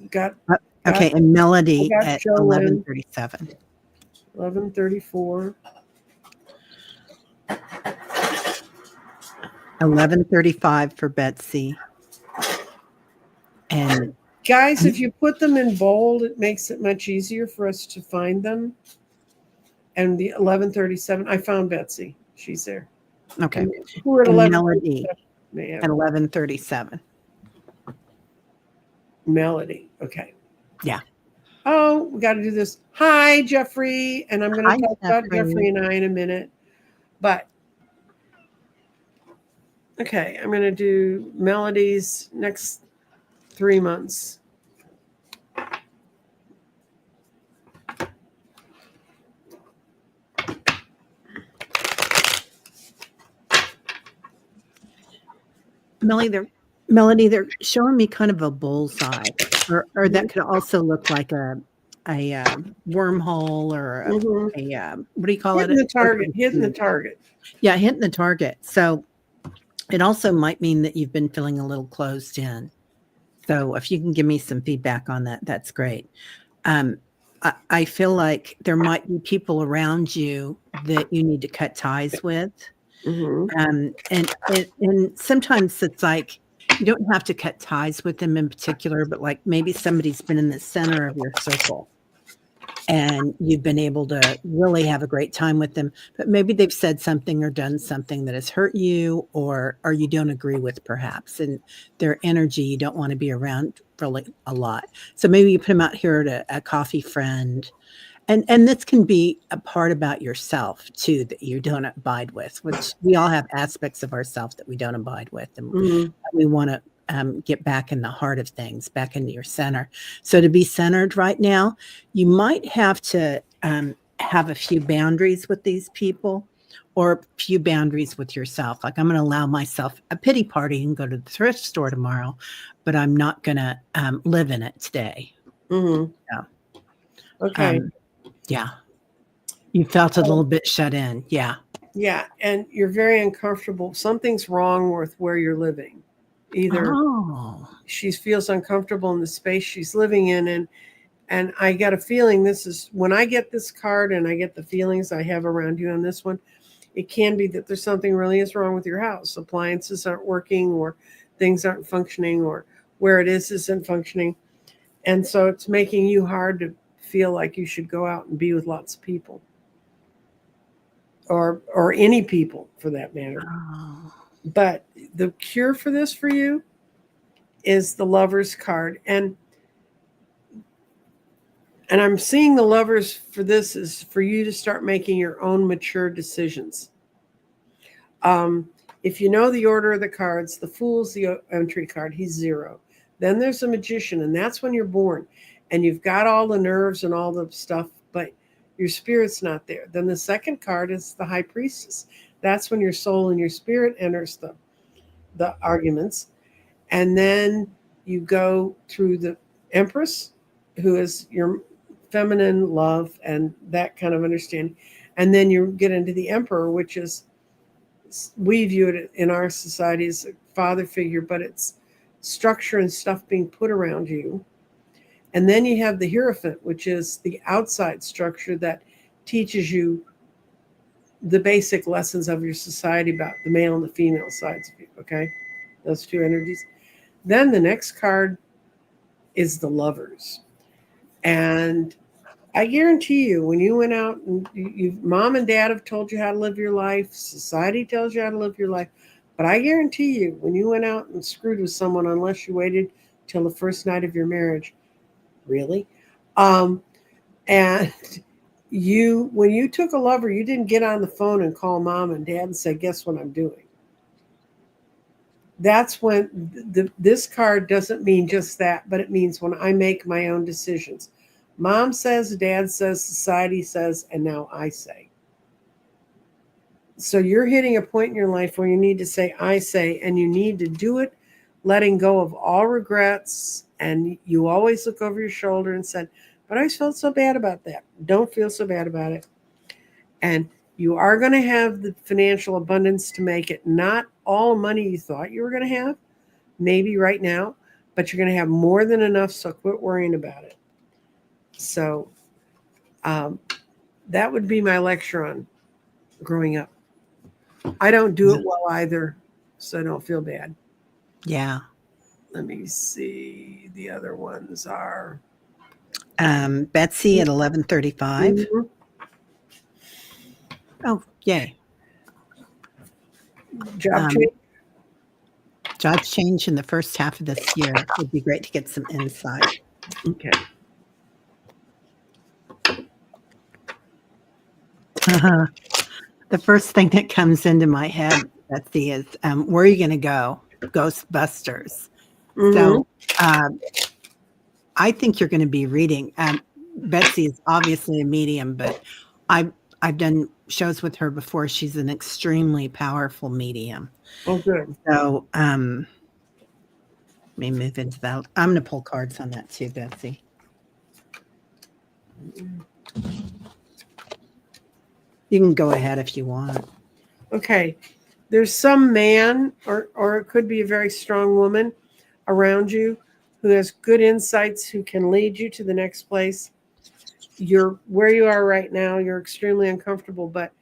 okay, and Melody at 11:37. 11:34. 11:35 for Betsy. And guys, if you put them in bold, it makes it much easier for us to find them. And the 11:37, I found Betsy. She's there. Okay. And who at And 11? Melody at 11:37. Melody. Okay. Yeah. Oh, we got to do this. Hi, Jeffrey. And I'm going Hi, to talk about Jeffrey. Jeffrey and I in a minute. But, okay, I'm going to do Melody's next 3 months. Melody, they're showing me kind of a bullseye, or that could also look like a wormhole or a what do you call Hitting it? the target. Hitting the target. Yeah, hitting the target. So it also might mean that you've been feeling a little closed in. So if you can give me some feedback on that, that's great. I feel like there might be people around you that you need to cut ties with. And sometimes it's like you don't have to cut ties with them in particular, but like maybe somebody's been in the center of your circle and you've been able to really have a great time with them, but maybe they've said something or done something that has hurt you or you don't agree with perhaps, and their energy you don't want to be around really a lot. So maybe you put them out here to a coffee friend. And this can be a part about yourself too that you don't abide with, which we all have aspects of ourselves that we don't abide with, and we want to get back in the heart of things, back into your center. So to be centered right now, you might have to have a few boundaries with these people, or a few boundaries with yourself. Like, I'm going to allow myself a pity party and go to the thrift store tomorrow, but I'm not going to live in it today. Yeah. Okay. Yeah. You felt a little bit shut in. Yeah. Yeah. And you're very uncomfortable. Something's wrong with where you're living. Either she feels uncomfortable in the space she's living in. And I got a feeling this is when I get this card and I get the feelings I have around you on this one, it can be that there's something really is wrong with your house. Appliances aren't working, or things aren't functioning, or where it is isn't functioning. And so it's making you hard to feel like you should go out and be with lots of people, or any people for that matter. But the cure for this for you is the Lover's card. And I'm seeing the Lovers for this is for you to start making your own mature decisions. If you know the order of the cards, the Fool's the entry card. He's 0. Then there's a Magician, and that's when you're born. And you've got all the nerves and all the stuff, but your spirit's not there. Then the second card is the High Priestess. That's when your soul and your spirit enters the arguments. And then you go through the Empress, who is your feminine love and that kind of understanding. And then you get into the Emperor, which is, we view it in our society as a father figure, but it's structure and stuff being put around you. And then you have the Hierophant, which is the outside structure that teaches you the basic lessons of your society about the male and the female sides of you. Okay, those two energies. Then the next card is the Lovers. And I guarantee you, when you went out and mom and dad have told you how to live your life, society tells you how to live your life. But I guarantee you, when you went out and screwed with someone, unless you waited till the first night of your marriage, really, and when you took a lover, you didn't get on the phone and call mom and dad and say, "Guess what I'm doing." That's when this card doesn't mean just that, but it means when I make my own decisions. Mom says, dad says, society says, and now I say. So you're hitting a point in your life where you need to say, I say, and you need to do it letting go of all regrets. And you always look over your shoulder and said, but I always felt so bad about that. Don't feel so bad about it. And you are going to have the financial abundance to make it. Not all money you thought you were going to have, maybe right now, but you're going to have more than enough. So quit worrying about it. So that would be my lecture on growing up. I don't do it well either, so don't feel bad. Yeah. Let me see. The other ones are Betsy at 11:35. Oh, yay. Job change? Job change in the first half of this year. Would be great to get some insight. Okay. The first thing that comes into my head, Betsy, is where are you going to go? Ghostbusters. So I think you're going to be reading. Betsy is obviously a medium, but I've done shows with her before. She's an extremely powerful medium. Oh, good. So let me move into that. I'm going to pull cards on that too, Betsy. You can go ahead if you want. Okay. There's some man, or it could be a very strong woman around you who has good insights, who can lead you to the next place. You're where you are right now. You're extremely uncomfortable, but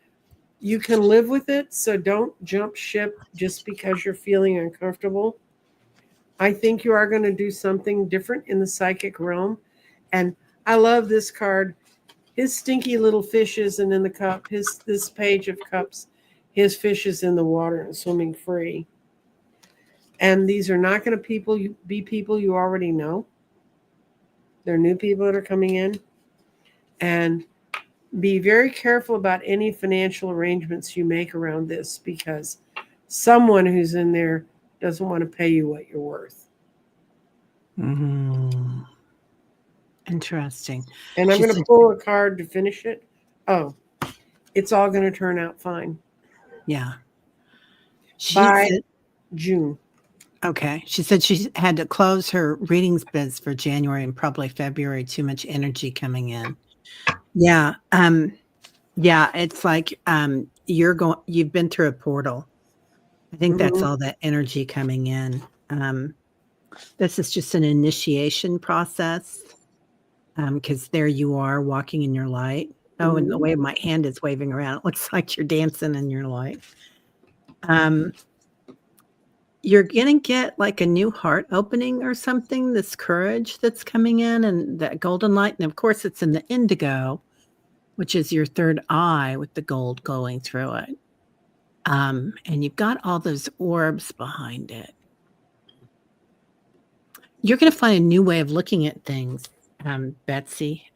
you can live with it. So don't jump ship just because you're feeling uncomfortable. I think you are going to do something different in the psychic realm. And I love this card. His stinky little fish isn't in the cup. This page of cups, his fish is in the water and swimming free. And these are not going to be people you already know. They're new people that are coming in. And be very careful about any financial arrangements you make around this, because someone who's in there doesn't want to pay you what you're worth. Interesting. And I'm going to pull a card to finish it. Oh, it's all going to turn out fine. Yeah. By June. Okay. She said she had to close her readings bids for January and probably February. Too much energy coming in. Yeah. Yeah. It's like you've been through a portal. I think that's all that energy coming in. This is just an initiation process. Because there you are walking in your light. Oh, and the way my hand is waving around, it looks like you're dancing in your light. You're going to get like a new heart opening or something, this courage that's coming in, and that golden light. And of course, it's in the indigo, which is your third eye with the gold going through it. And you've got all those orbs behind it. You're going to find a new way of looking at things, Betsy.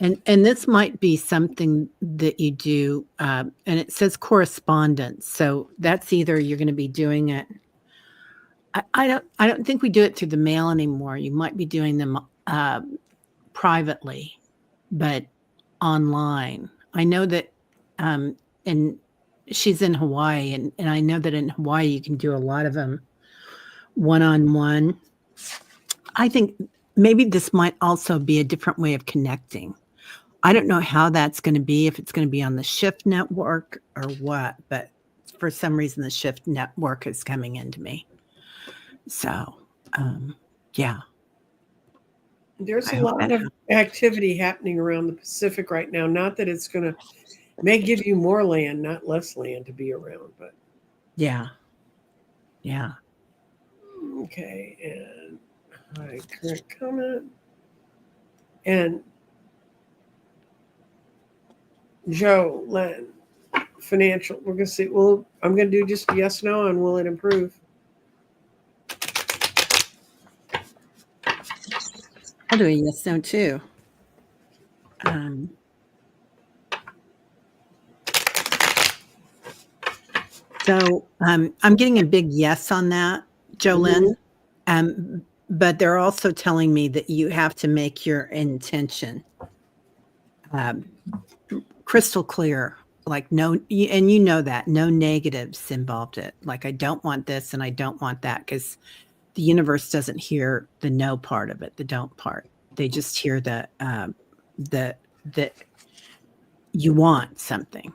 And this might be something that you do, and it says correspondence. So that's either you're going to be doing it. I don't think we do it through the mail anymore. You might be doing them privately, but online. I know that, and she's in Hawaii, and I know that in Hawaii you can do a lot of them one-on-one. I think maybe this might also be a different way of connecting. I don't know how that's going to be, if it's going to be on the Shift network or what, but for some reason the Shift network is coming into me. So, yeah. There's a lot of activity happening around the Pacific right now. Not that it's going to may give you more land, not less land to be around, but yeah. Yeah. Okay, and hi, current comment. And Joe, Len, financial. We're going to see. Well, I'm going to do just yes, no, and will it improve? I'll do a yes, no, too. So I'm getting a big yes on that, Jolynn. But they're also telling me that you have to make your intention crystal clear, like no, and you know that, no negatives involved it. Like, I don't want this and I don't want that, because the universe doesn't hear the no part of it, the don't part. They just hear the you want something.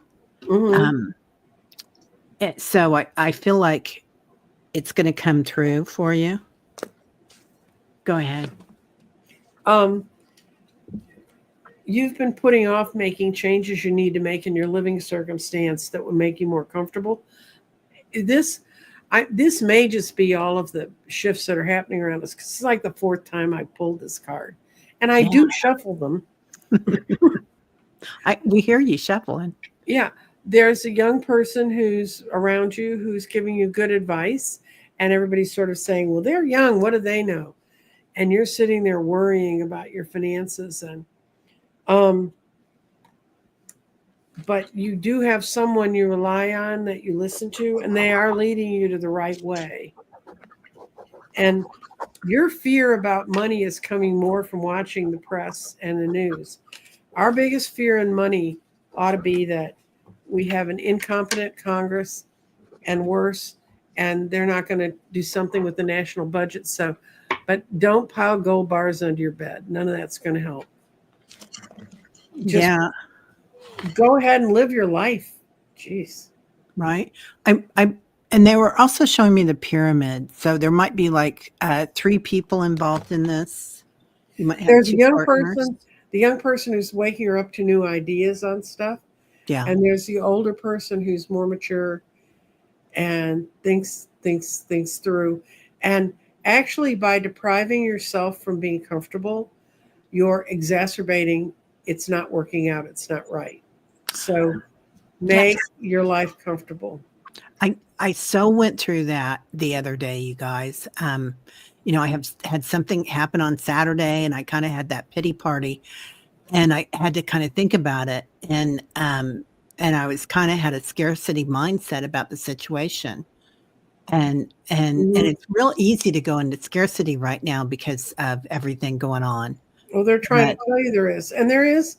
So I feel like it's going to come true for you. Go ahead. You've been putting off making changes you need to make in your living circumstance that would make you more comfortable. This may just be all of the shifts that are happening around us. 'Cause it's like the fourth time I pulled this card, and I do shuffle them. We hear you shuffling. Yeah, there's a young person who's around you who's giving you good advice, and everybody's sort of saying, well, they're young, what do they know? And you're sitting there worrying about your finances. And um but you do have someone you rely on that you listen to, and they are leading you to the right way. And your fear about money is coming more from watching the press and the news. Our biggest fear in money ought to be that we have an incompetent Congress, and worse, and they're not going to do something with the national budget. So, but don't pile gold bars under your bed. None of that's going to help. Just Yeah. go ahead and live your life. Jeez. Right. And they were also showing me the pyramid. So there might be like 3 people involved in this. You might have There's a 2 young partners. person, the young person who's waking her up to new ideas on stuff. Yeah. And there's the older person who's more mature and thinks through. And actually, by depriving yourself from being comfortable, you're exacerbating it's not working out, it's not right. So make your life comfortable. I so went through that the other day, you guys. I have had something happen on Saturday, and I kind of had that pity party, and I had to kind of think about it, and I was kind of had a scarcity mindset about the situation, and it's real easy to go into scarcity right now because of everything going on. Well, they're trying to tell you there is, and there's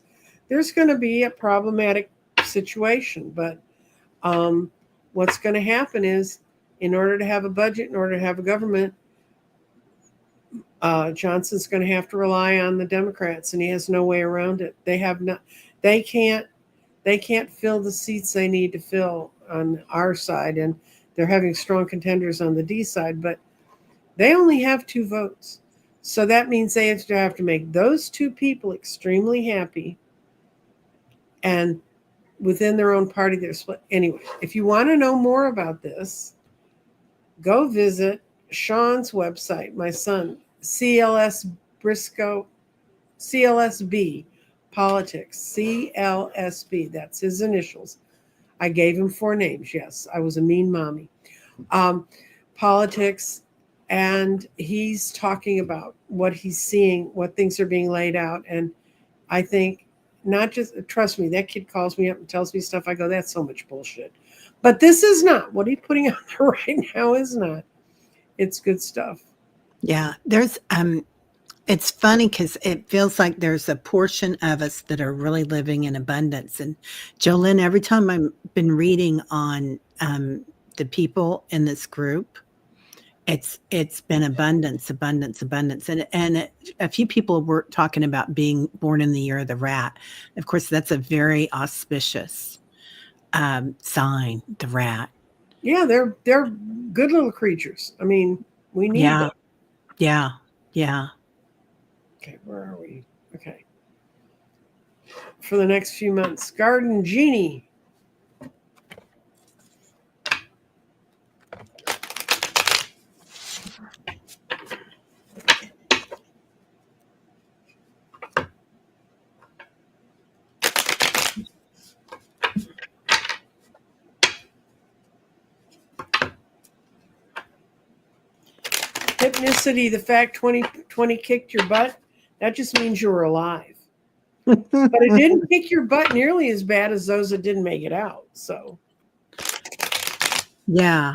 going to be a problematic situation, but what's going to happen is, in order to have a budget, in order to have a government, Johnson's going to have to rely on the Democrats, and he has no way around it. They can't fill the seats they need to fill on our side, and they're having strong contenders on the D side, but they only have 2 votes. So that means they have to make those 2 people extremely happy, and within their own party, they're split. Anyway, if you want to know more about this, go visit Sean's website, my son, CLSB Politics, CLSB. That's his initials. I gave him 4 names. Yes, I was a mean mommy. Politics, and he's talking about what he's seeing, what things are being laid out. And I think, not just, trust me, that kid calls me up and tells me stuff. I go, that's so much bullshit. But this is not. What he's putting out there right now is not. It's good stuff. Yeah, there's it's funny because it feels like there's a portion of us that are really living in abundance. And Jolene, every time I've been reading on the people in this group, it's been abundance, abundance, abundance. And a few people were talking about being born in the year of the rat. Of course, that's a very auspicious sign, the rat. Yeah, they're good little creatures. I mean, we need them. Yeah. Yeah. Okay, where are we? Okay. For the next few months, Garden Genie. Hypnicity, the fact 2020 kicked your butt, that just means you were alive. But it didn't kick your butt nearly as bad as those that didn't make it out. So, yeah.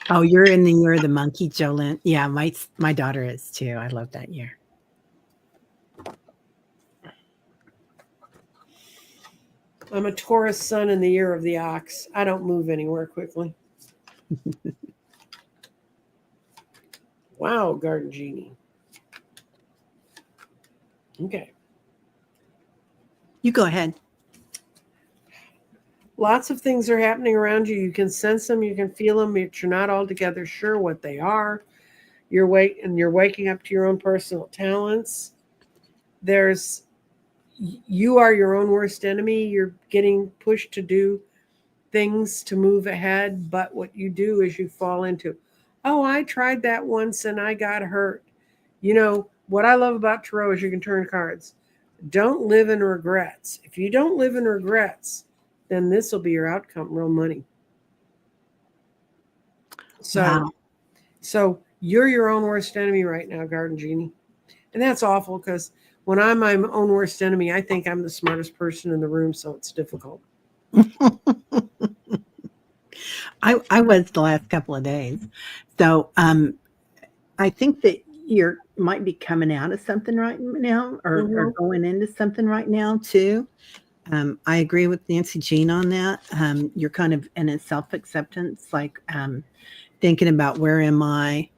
Oh, you're in the year of the monkey, Jolene. Yeah, my daughter is too. I love that year. I'm a Taurus sun in the year of the ox. I don't move anywhere quickly. Wow, Garden Genie. Okay. You go ahead. Lots of things are happening around you. You can sense them, you can feel them, but you're not altogether sure what they are. You're waking up to your own personal talents. You are your own worst enemy. You're getting pushed to do things to move ahead, but what you do is you fall into, oh, I tried that once and I got hurt. You know, what I love about tarot is you can turn cards. Don't live in regrets. If you don't live in regrets, then this will be your outcome, real money. So, Wow. so you're your own worst enemy right now, Garden Genie. And that's awful because when I'm my own worst enemy, I think I'm the smartest person in the room, so it's difficult. I was the last couple of days. So I think that you're might be coming out of something right now or Hmm. going into something right now too. I agree with Nancy Jean on that. You're kind of in a self-acceptance, like thinking about where am I?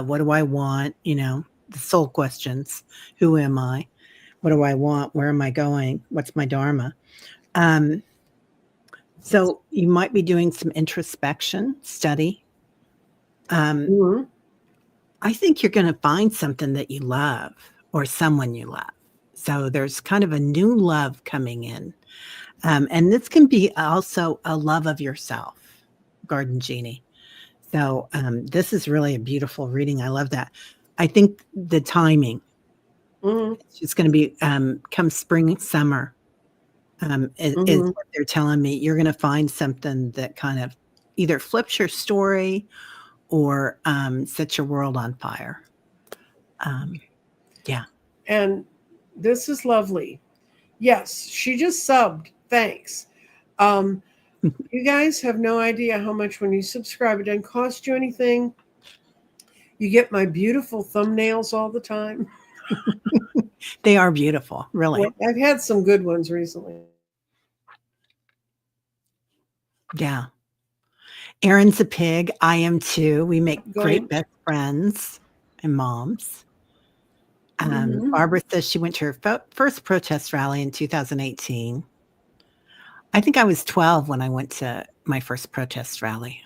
What do I want? You know, the soul questions. Who am I? What do I want? Where am I going? What's my dharma? Um, so you might be doing some introspection study. Um, Hmm. I think you're going to find something that you love or someone you love. So there's kind of a new love coming in. And this can be also a love of yourself, Garden Genie. So this is really a beautiful reading. I love that. I think the timing, Hmm. it's going to be come spring, summer, is Hmm. what they're telling me. You're going to find something that kind of either flips your story or sets your world on fire. Um, yeah. And this is lovely. Yes, she just subbed. Thanks. Um, you guys have no idea how much when you subscribe, it doesn't cost you anything. You get my beautiful thumbnails all the time. They are beautiful, really. Well, I've had some good ones recently. Yeah. Erin's a pig. I am too. We make great Going. best friends and moms. Hmm. Barbara says she went to her first protest rally in 2018. I think I was 12 when I went to my first protest rally.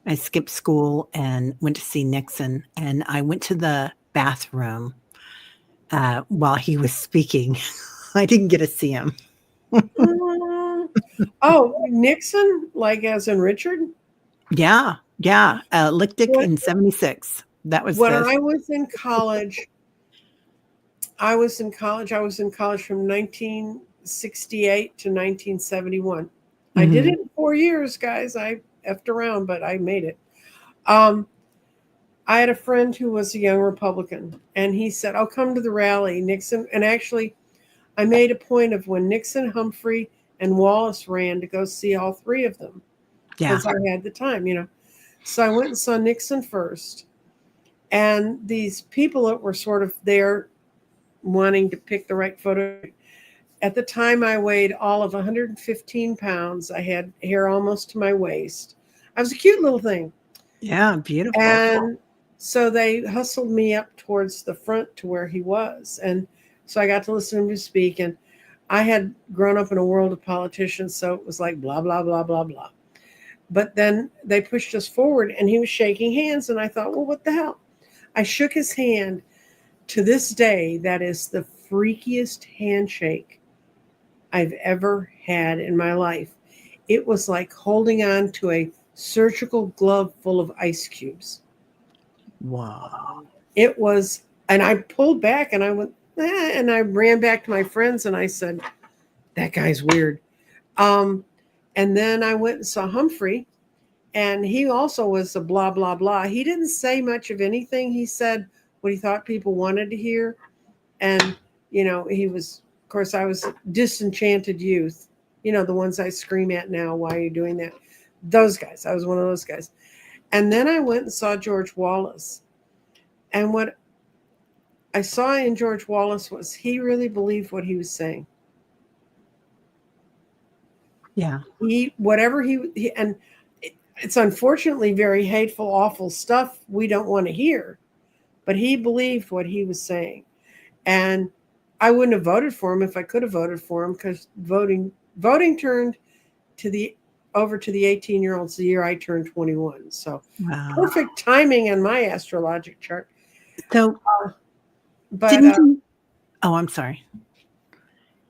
I skipped school and went to see Nixon, and I went to the bathroom while he was speaking. I didn't get to see him. Mm. Oh, Nixon, like as in Richard? Yeah, yeah. Lichtig When, in 76. That was when the. I was in college, I was in college from 1968 to 1971. I did Mhm. it in 4 years, guys. I effed around, but I made it. Um, I had a friend who was a young Republican, and he said, "I'll come to the rally, Nixon." And actually, I made a point of when Nixon, Humphrey, and Wallace ran to go see all three of them Yeah. because I had the time. So I went and saw Nixon first. And these people that were sort of there wanting to pick the right photo. At the time, I weighed all of 115 pounds. I had hair almost to my waist. I was a cute little thing. Yeah. Beautiful. And so they hustled me up towards the front to where he was. And so I got to listen to him speak. And I had grown up in a world of politicians. So it was like blah, blah, blah, blah, blah. But then they pushed us forward and he was shaking hands. And I thought, well, what the hell? I shook his hand. To this day, that is the freakiest handshake I've ever had in my life. It was like holding on to a surgical glove full of ice cubes. Wow. It was, and I pulled back and I went, and I ran back to my friends and I said, that guy's weird. Um, and then I went and saw Humphrey, and he also was a blah, blah, blah. He didn't say much of anything. He said what he thought people wanted to hear. And, he was, of course, I was disenchanted youth, the ones I scream at now. Why are you doing that? Those guys. I was one of those guys. And then I went and saw George Wallace. And what I saw in George Wallace was he really believed what he was saying. Yeah. Whatever and it's unfortunately very hateful, awful stuff we don't want to hear, but he believed what he was saying. And I wouldn't have voted for him if I could have voted for him because voting turned to the over to the 18-year-olds the year I turned 21. So Wow. perfect timing on my astrologic chart. So But didn't he? Oh, I'm sorry.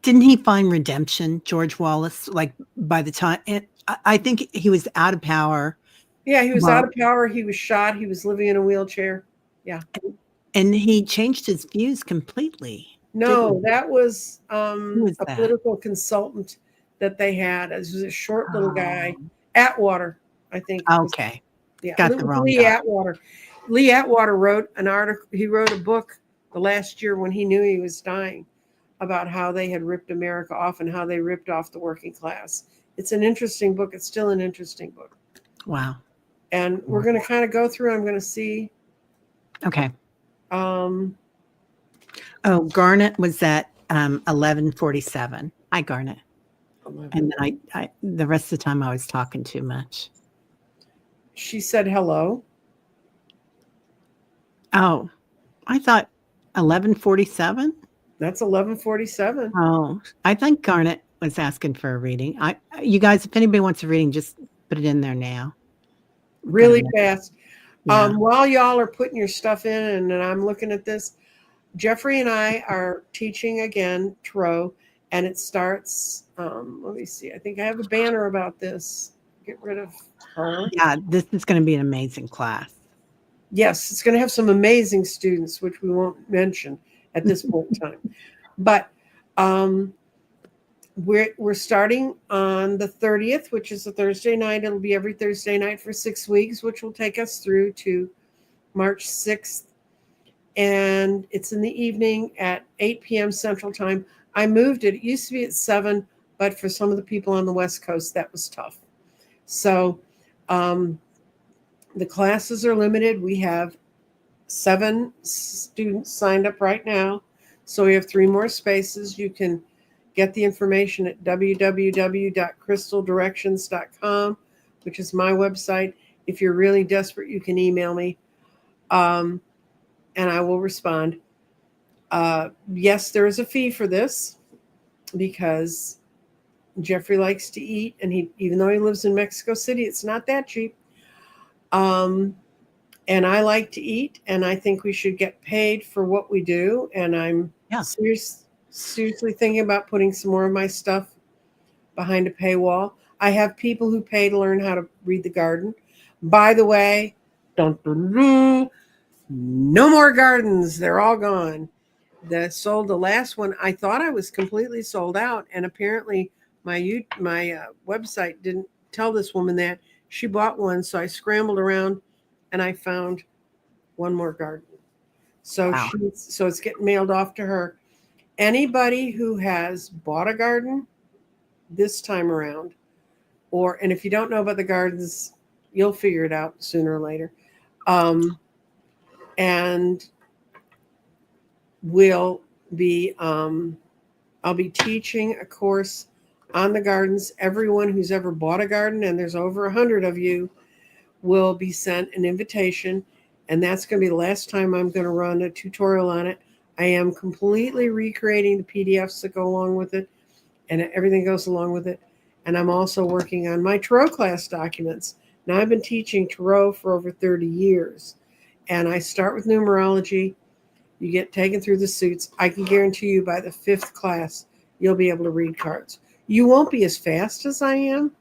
Didn't he find redemption, George Wallace? Like by the time, I think he was out of power. yeah, he was out Well, of power. He was shot. He was living in a wheelchair. Yeah. and he changed his views completely, didn't No, he? that was Who was a that? political consultant that they had. It was a short little guy, Oh, Atwater, I think. okay. Yeah, Got the wrong Lee guy. Atwater. Lee Atwater wrote an article. He wrote a book the last year when he knew he was dying about how they had ripped America off and how they ripped off the working class. It's an interesting book. It's still an interesting book. Wow. And we're going to kind of go through. I'm going to see. Okay. Um, Oh, Garnet was at 11:47. Hi, Garnet. 11. And then I the rest of the time I was talking too much. She said hello. Oh, I thought 11:47. That's 11:47. Oh, I think Garnet was asking for a reading. You guys, if anybody wants a reading, just put it in there now. Really fast. Yeah. While y'all are putting your stuff in and I'm looking at this, Jeffrey and I are teaching again tarot, and it starts. Let me see. I think I have a banner about this. Get rid of her. Yeah, this is going to be an amazing class. Yes, it's going to have some amazing students, which we won't mention at this point in time. But we're starting on the 30th, which is a Thursday night. It'll be every Thursday night for 6 weeks, which will take us through to March 6th. And it's in the evening at 8 p.m. Central Time. I moved it. It used to be at 7, but for some of the people on the West Coast, that was tough. So the classes are limited. We have 7 students signed up right now. So we have 3 more spaces. You can get the information at www.crystaldirections.com, which is my website. If you're really desperate, you can email me. And I will respond. Yes, there is a fee for this because Jeffrey likes to eat, and even though he lives in Mexico City, it's not that cheap. And I like to eat, and I think we should get paid for what we do. And I'm seriously thinking about putting some more of my stuff behind a paywall. I have people who pay to learn how to read the garden. By the way, no more gardens. They're all gone. Sold the last one. I thought I was completely sold out, and apparently my website didn't tell this woman that. She bought one, so I scrambled around, and I found one more garden. So Wow. so it's getting mailed off to her. Anybody who has bought a garden this time around, and if you don't know about the gardens, you'll figure it out sooner or later. And will be I'll be teaching a course on the gardens. Everyone who's ever bought a garden, and there's over 100 of you, will be sent an invitation, and that's going to be the last time I'm going to run a tutorial on it. I am completely recreating the PDFs that go along with it, and everything goes along with it. And I'm also working on my tarot class documents. Now, I've been teaching tarot for over 30 years, and I start with numerology. You get taken through the suits. I can guarantee you by the 5th class, you'll be able to read cards. You won't be as fast as I am,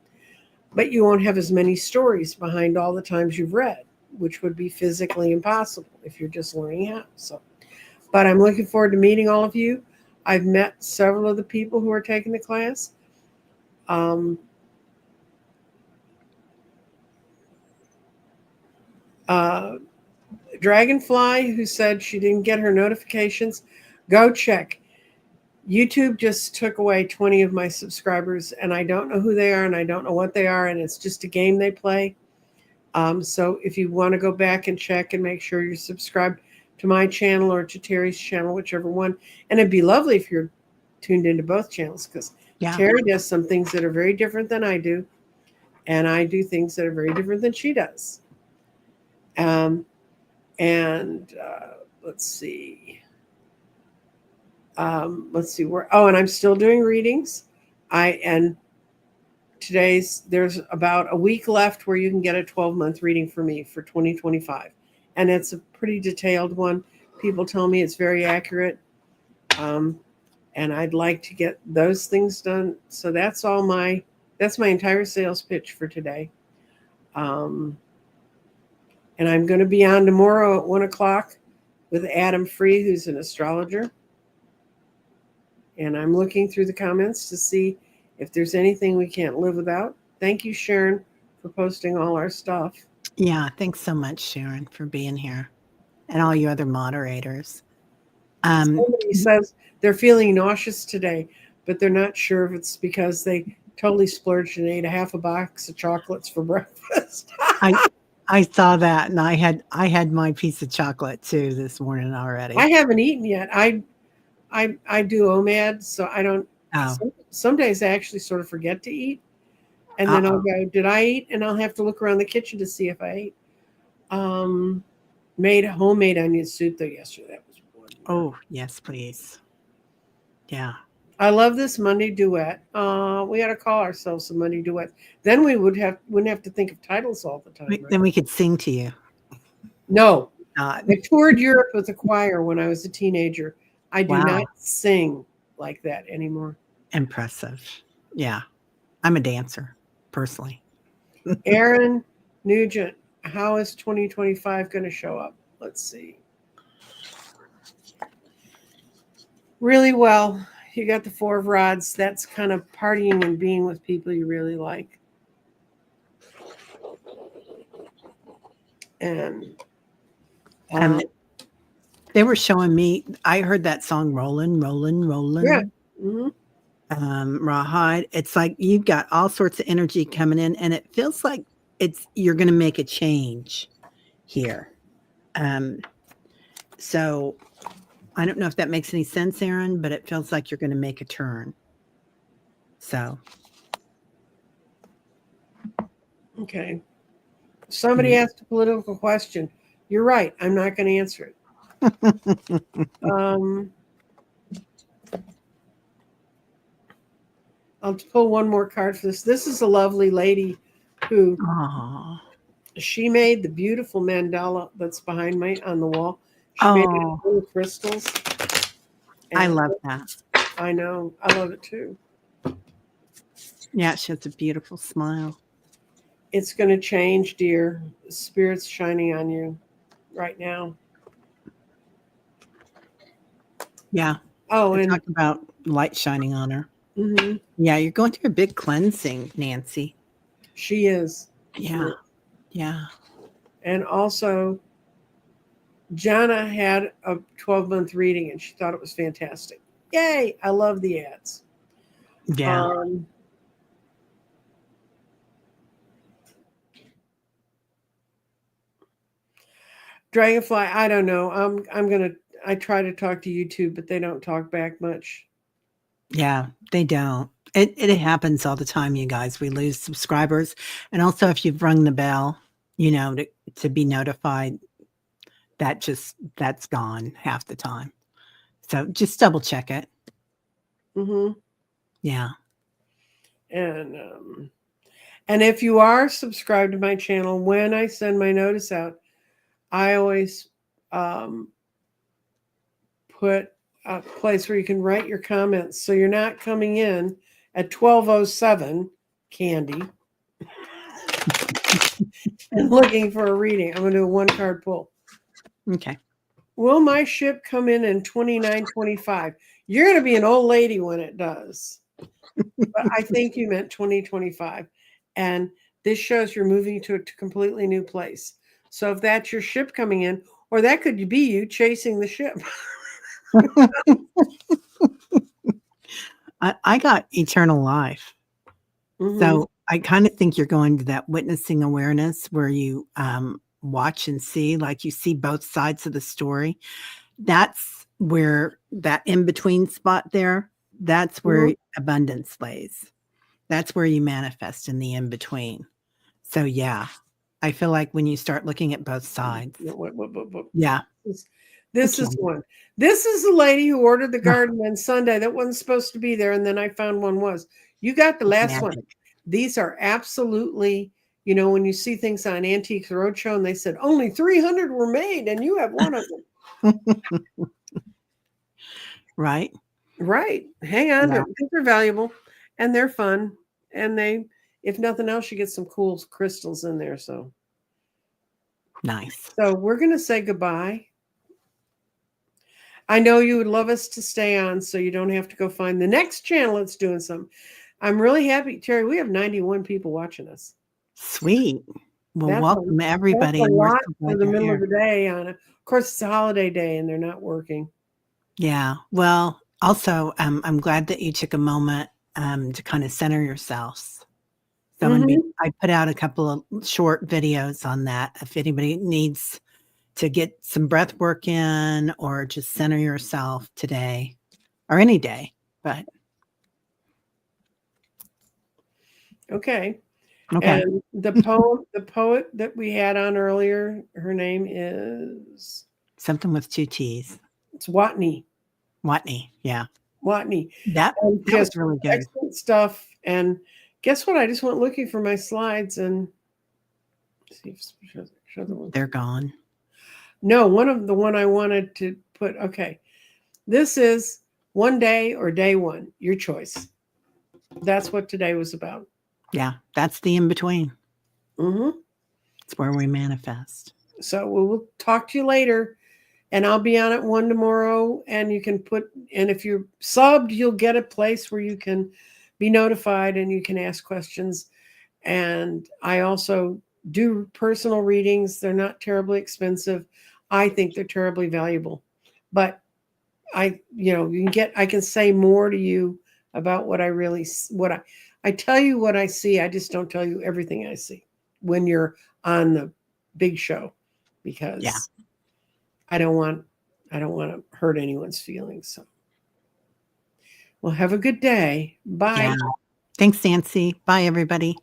but you won't have as many stories behind all the times you've read, which would be physically impossible if you're just learning how. But I'm looking forward to meeting all of you. I've met several of the people who are taking the class. Dragonfly, who said she didn't get her notifications, go check. YouTube just took away 20 of my subscribers, and I don't know who they are, and I don't know what they are, and it's just a game they play. So if you want to go back and check and make sure you're subscribed to my channel or to Teri's channel, whichever one. And it'd be lovely if you're tuned into both channels, because Teri does some things that are very different than I do, and I do things that are very different than she does. Let's see. And I'm still doing readings. There's about a week left where you can get a 12-month reading for me for 2025. And it's a pretty detailed one. People tell me it's very accurate. And I'd like to get those things done. So that's my entire sales pitch for today. And I'm going to be on tomorrow at 1:00 with Adam Free, who's an astrologer. And I'm looking through the comments to see if there's anything we can't live without. Thank you, Sharon, for posting all our stuff. Yeah, thanks so much, Sharon, for being here, and all you other moderators. Somebody says they're feeling nauseous today, but they're not sure if it's because they totally splurged and ate a half a box of chocolates for breakfast. I saw that, and I had my piece of chocolate too this morning already. I haven't eaten yet. I do OMAD, so I don't. Oh, Some days I actually sort of forget to eat, and then I'll go, "Did I eat?" And I'll have to look around the kitchen to see if I ate. Made a homemade onion soup though yesterday. That was wonderful. oh yes, please. Yeah. I love this Monday duet. We got to call ourselves a Monday duet. Then we wouldn't have to think of titles all the time. Right? Then we could sing to you. No, I toured Europe with a choir when I was a teenager. I do not sing like that anymore. Impressive. Yeah, I'm a dancer personally. Aaron Nugent, how is 2025 going to show up? Let's see. Really well. You got the 4 of rods. That's kind of partying and being with people you really like. And they were showing me, I heard that song Rollin', Rollin', Rollin'. Yeah. Mm-hmm. Rawhide. It's like you've got all sorts of energy coming in, and it feels like you're going to make a change here. So I don't know if that makes any sense, Aaron, but it feels like you're going to make a turn. So. Okay. Somebody asked a political question. You're right. I'm not going to answer it. I'll pull one more card for this. This is a lovely lady who she made the beautiful mandala that's behind me on the wall. She made it with little crystals. I love that. I know. I love it too. Yeah, she has a beautiful smile. It's going to change, dear. The Spirit's shining on you right now. Yeah. Oh, and talk about light shining on her. Mm-hmm. Yeah, you're going through a big cleansing, Nancy. She is. Yeah. Yeah. And also, Jana had a 12-month reading and she thought it was fantastic. Yay! I love the ads. Yeah. Dragonfly, I don't know. I try to talk to YouTube, but they don't talk back much. Yeah, they don't. It happens all the time, you guys. We lose subscribers. And also if you've rung the bell, to be notified, that's gone half the time. So just double check it. Mm-hmm. Yeah. And if you are subscribed to my channel, when I send my notice out, I always put a place where you can write your comments. So you're not coming in at 12:07 candy and looking for a reading. I'm going to do a 1-card pull. Okay. Will my ship come in 2925? You're going to be an old lady when it does. But I think you meant 2025. And this shows you're moving to a completely new place. So if that's your ship coming in, or that could be you chasing the ship. I got eternal life. Mm-hmm. So I kind of think you're going to that witnessing awareness where you watch and see, like you see both sides of the story. That's where that in-between spot there, that's where abundance lays. That's where you manifest, in the in-between. So yeah, I feel like when you start looking at both sides. Yeah. This is one. This is the lady who ordered the garden on Sunday that wasn't supposed to be there, and then I found one was. You got the last one. These are absolutely, when you see things on Antiques Roadshow and they said only 300 were made and you have one of them. Right. Hang on to them. Because they're valuable and they're fun. And if nothing else, you get some cool crystals in there. So nice. So we're going to say goodbye. I know you would love us to stay on so you don't have to go find the next channel that's doing something. I'm really happy, Teri. We have 91 people watching us. Sweet. Well, That's welcome everybody. that's a And we're lot so for glad the you're middle of here. the day. Of course, it's a holiday day and they're not working. Yeah. Well, also, I'm glad that you took a moment to kind of center yourselves. So I put out a couple of short videos on that. If anybody needs to get some breath work in or just center yourself today or any day, but Okay. okay. And the poet that we had on earlier, her name is Something with 2 T's. it's Watney. Watney. Yeah. Watney. That And was really good. excellent stuff. And guess what? I just went looking for my slides and see if show the one. They're gone. No, the one I wanted to put. Okay. This is one day or day one, your choice. That's what today was about. Yeah. That's the in between. Mm-hmm. It's where we manifest. So we'll talk to you later. And I'll be on at 1 tomorrow. And you can and if you're subbed, you'll get a place where you can be notified and you can ask questions. And I also do personal readings. They're not terribly expensive. I think they're terribly valuable. But I can say more to you about what I tell you what I see. I just don't tell you everything I see when you're on the big show, because I don't want to hurt anyone's feelings. So, well, have a good day. Bye. Yeah. Thanks, Nancy. Bye, everybody.